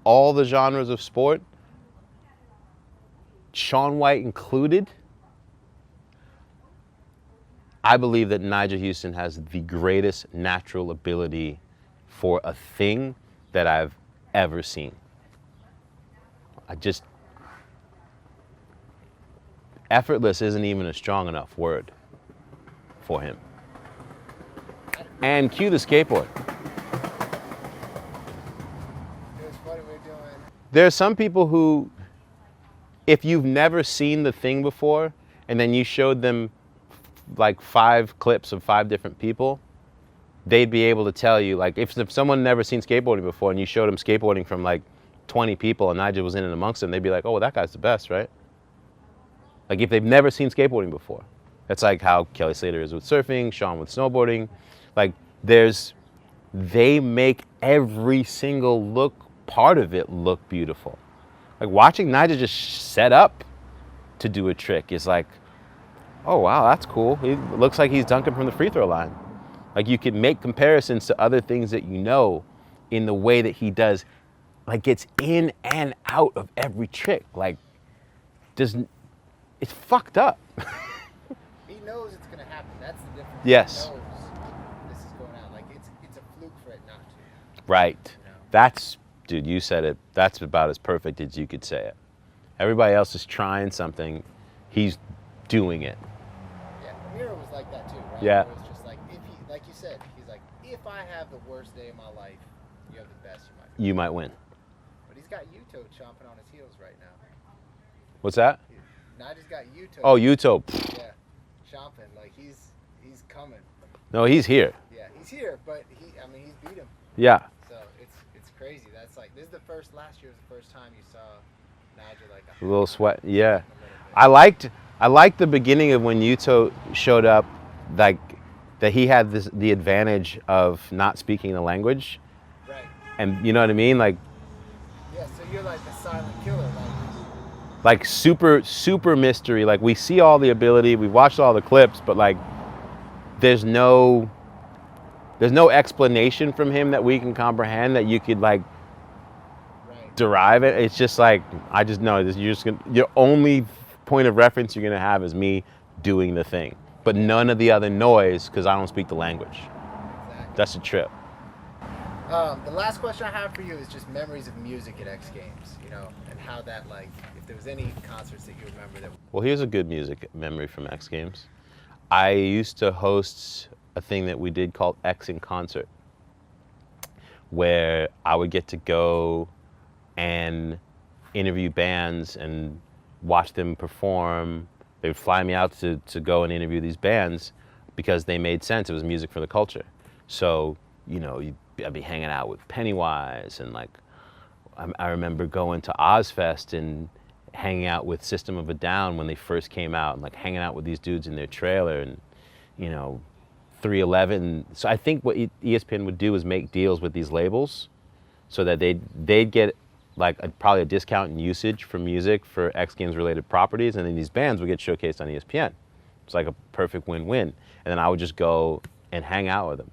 all the genres of sport, Shaun White included. I believe that Nigel Houston has the greatest natural ability for a thing that I've ever seen. Effortless isn't even a strong enough word for him. And cue the skateboard. It was funny we were doing. There are some people who, if you've never seen the thing before, and then you showed them like 5 clips of 5 different people, they'd be able to tell you, like, if someone never seen skateboarding before and you showed them skateboarding from like 20 people and Nigel was in and amongst them, they'd be like, oh, well, that guy's the best, right? Like, if they've never seen skateboarding before. That's like how Kelly Slater is with surfing, Sean with snowboarding. Like, they make every single part of it look beautiful. Like, watching Nigel just set up to do a trick is like, oh, wow, that's cool. He looks like he's dunking from the free throw line. Like, you can make comparisons to other things that you know in the way that he does, like, gets in and out of every trick. Like, it's fucked up. He knows it's going to happen. That's the difference. Yes. He knows this is going on. Like, it's a fluke for it not to. Right. You know? That's, dude, you said it. That's about as perfect as you could say it. Everybody else is trying something. He's doing it. Yeah, Miro was like that too, right? Yeah. It was just like, like you said, he's like, if I have the worst day of my life, you have the best, you might win. But he's got Yuto chomping on his heels right now. What's that? Nigel's got Yuto. Oh, Yuto. Yeah, chomping, like he's coming. No, he's here. Yeah, he's here, but he's beat him. Yeah. So it's crazy. That's like, last year was the first time you saw Nigel like A little sweat. Yeah. I liked the beginning of when Yuto showed up, like, that he had the advantage of not speaking the language. Right. And you know what I mean? Like, yeah, so you're like the silent killer, like super mystery. Like, we see all the ability, we've watched all the clips, but like, there's no explanation from him that we can comprehend that you could like derive it. It's just like, I just know your only point of reference you're gonna have is me doing the thing, but none of the other noise, because I don't speak the language. Exactly. That's a trip. The last question I have for you is just memories of music at X Games, you know, and how that, like, if there was any concerts that you remember that. Well, here's a good music memory from X Games. I used to host a thing that we did called X in Concert, where I would get to go and interview bands and watch them perform. They would fly me out to go and interview these bands because they made sense. It was music for the culture. So, you know, I'd be hanging out with Pennywise, and like, I remember going to Ozfest and hanging out with System of a Down when they first came out, and like hanging out with these dudes in their trailer, and, you know, 311. So I think what ESPN would do is make deals with these labels so that they'd get like probably a discount in usage for music for X Games related properties, and then these bands would get showcased on ESPN. It's like a perfect win-win. And then I would just go and hang out with them.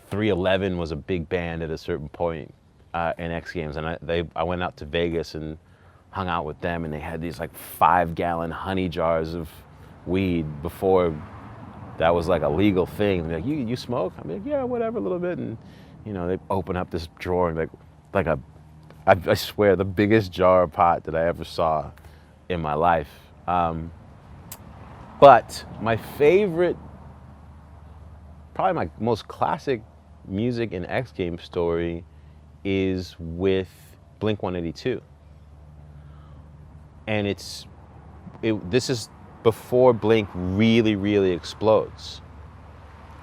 311 was a big band at a certain point in X Games, and I went out to Vegas and hung out with them, and they had these like 5-gallon honey jars of weed before that was like a legal thing. They're like, you smoke? I'm like, yeah, whatever, a little bit. And you know, they open up this drawer and I swear, the biggest jar of pot that I ever saw in my life. But my favorite, probably my most classic music and X Games story is with Blink-182. And this is before Blink really, really explodes.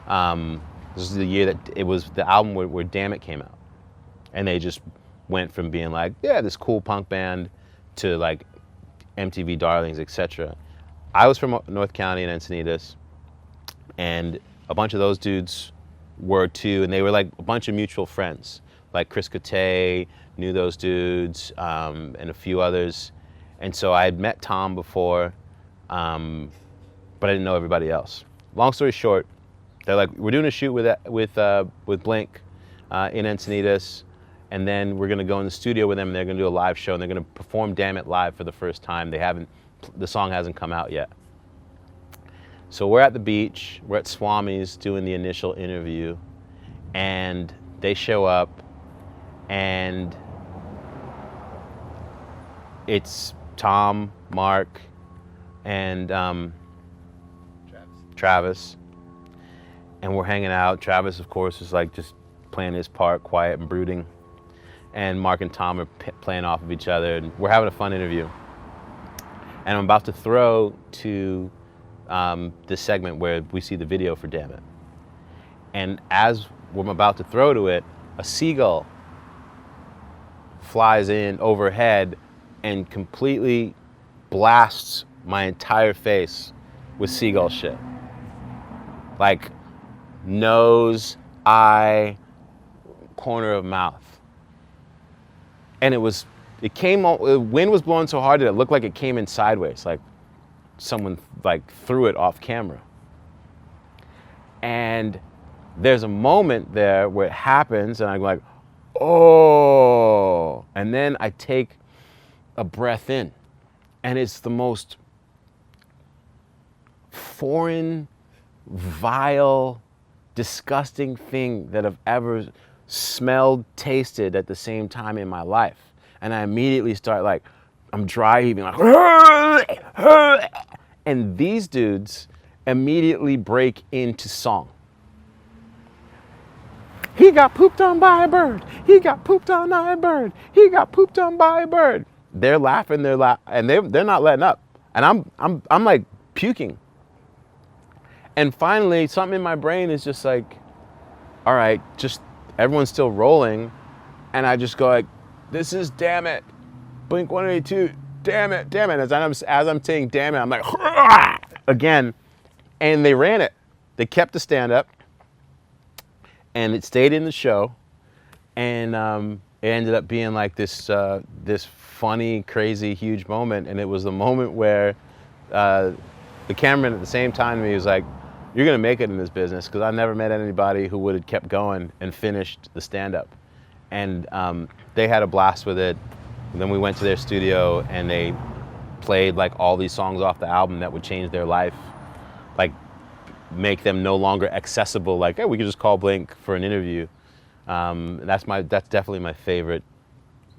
This is the year that it was the album where Damn It came out. And they just went from being like, yeah, this cool punk band to like MTV darlings, etc. I was from North County in Encinitas, and a bunch of those dudes were too, and they were like a bunch of mutual friends. Like Chris Cote knew those dudes, and a few others. And so I had met Tom before, but I didn't know everybody else. Long story short, they're like, we're doing a shoot with Blink in Encinitas, and then we're gonna go in the studio with them, and they're gonna do a live show, and they're gonna perform Damn It live for the first time. The song hasn't come out yet. So we're at the beach, we're at Swami's doing the initial interview, and they show up, and it's Tom, Mark, and Travis. And we're hanging out. Travis, of course, is like just playing his part, quiet and brooding. And Mark and Tom are playing off of each other, and we're having a fun interview. And I'm about to throw to this segment where we see the video for Damn It. And as I'm about to throw to it, a seagull flies in overhead and completely blasts my entire face with seagull shit. Like nose, eye, corner of mouth. And it came, the wind was blowing so hard that it looked like it came in sideways, like someone like threw it off camera. And there's a moment there where it happens and I'm like, oh, and then I take a breath in, and it's the most foreign, vile, disgusting thing that I've ever smelled, tasted at the same time in my life. And I immediately start like, I'm dry heaving, like, and these dudes immediately break into song. He got pooped on by a bird. He got pooped on by a bird. He got pooped on by a bird. They're laughing, and they're not letting up. And I'm like puking. And finally, something in my brain is just like, all right, just everyone's still rolling, and I just go like, this is Damn It, Blink-182, damn it. As I'm saying damn it, I'm like, again, and they ran it. They kept the stand-up, and it stayed in the show, and it ended up being like this funny, crazy, huge moment, and it was the moment where the cameraman at the same time to me was like, you're gonna make it in this business, because I never met anybody who would have kept going and finished the stand-up. And they had a blast with it. And then we went to their studio and they played like all these songs off the album that would change their life, like make them no longer accessible, like, hey, we could just call Blink for an interview. That's definitely my favorite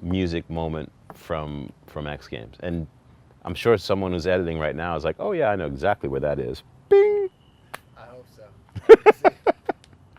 music moment from X Games. And I'm sure someone who's editing right now is like, oh yeah, I know exactly where that is.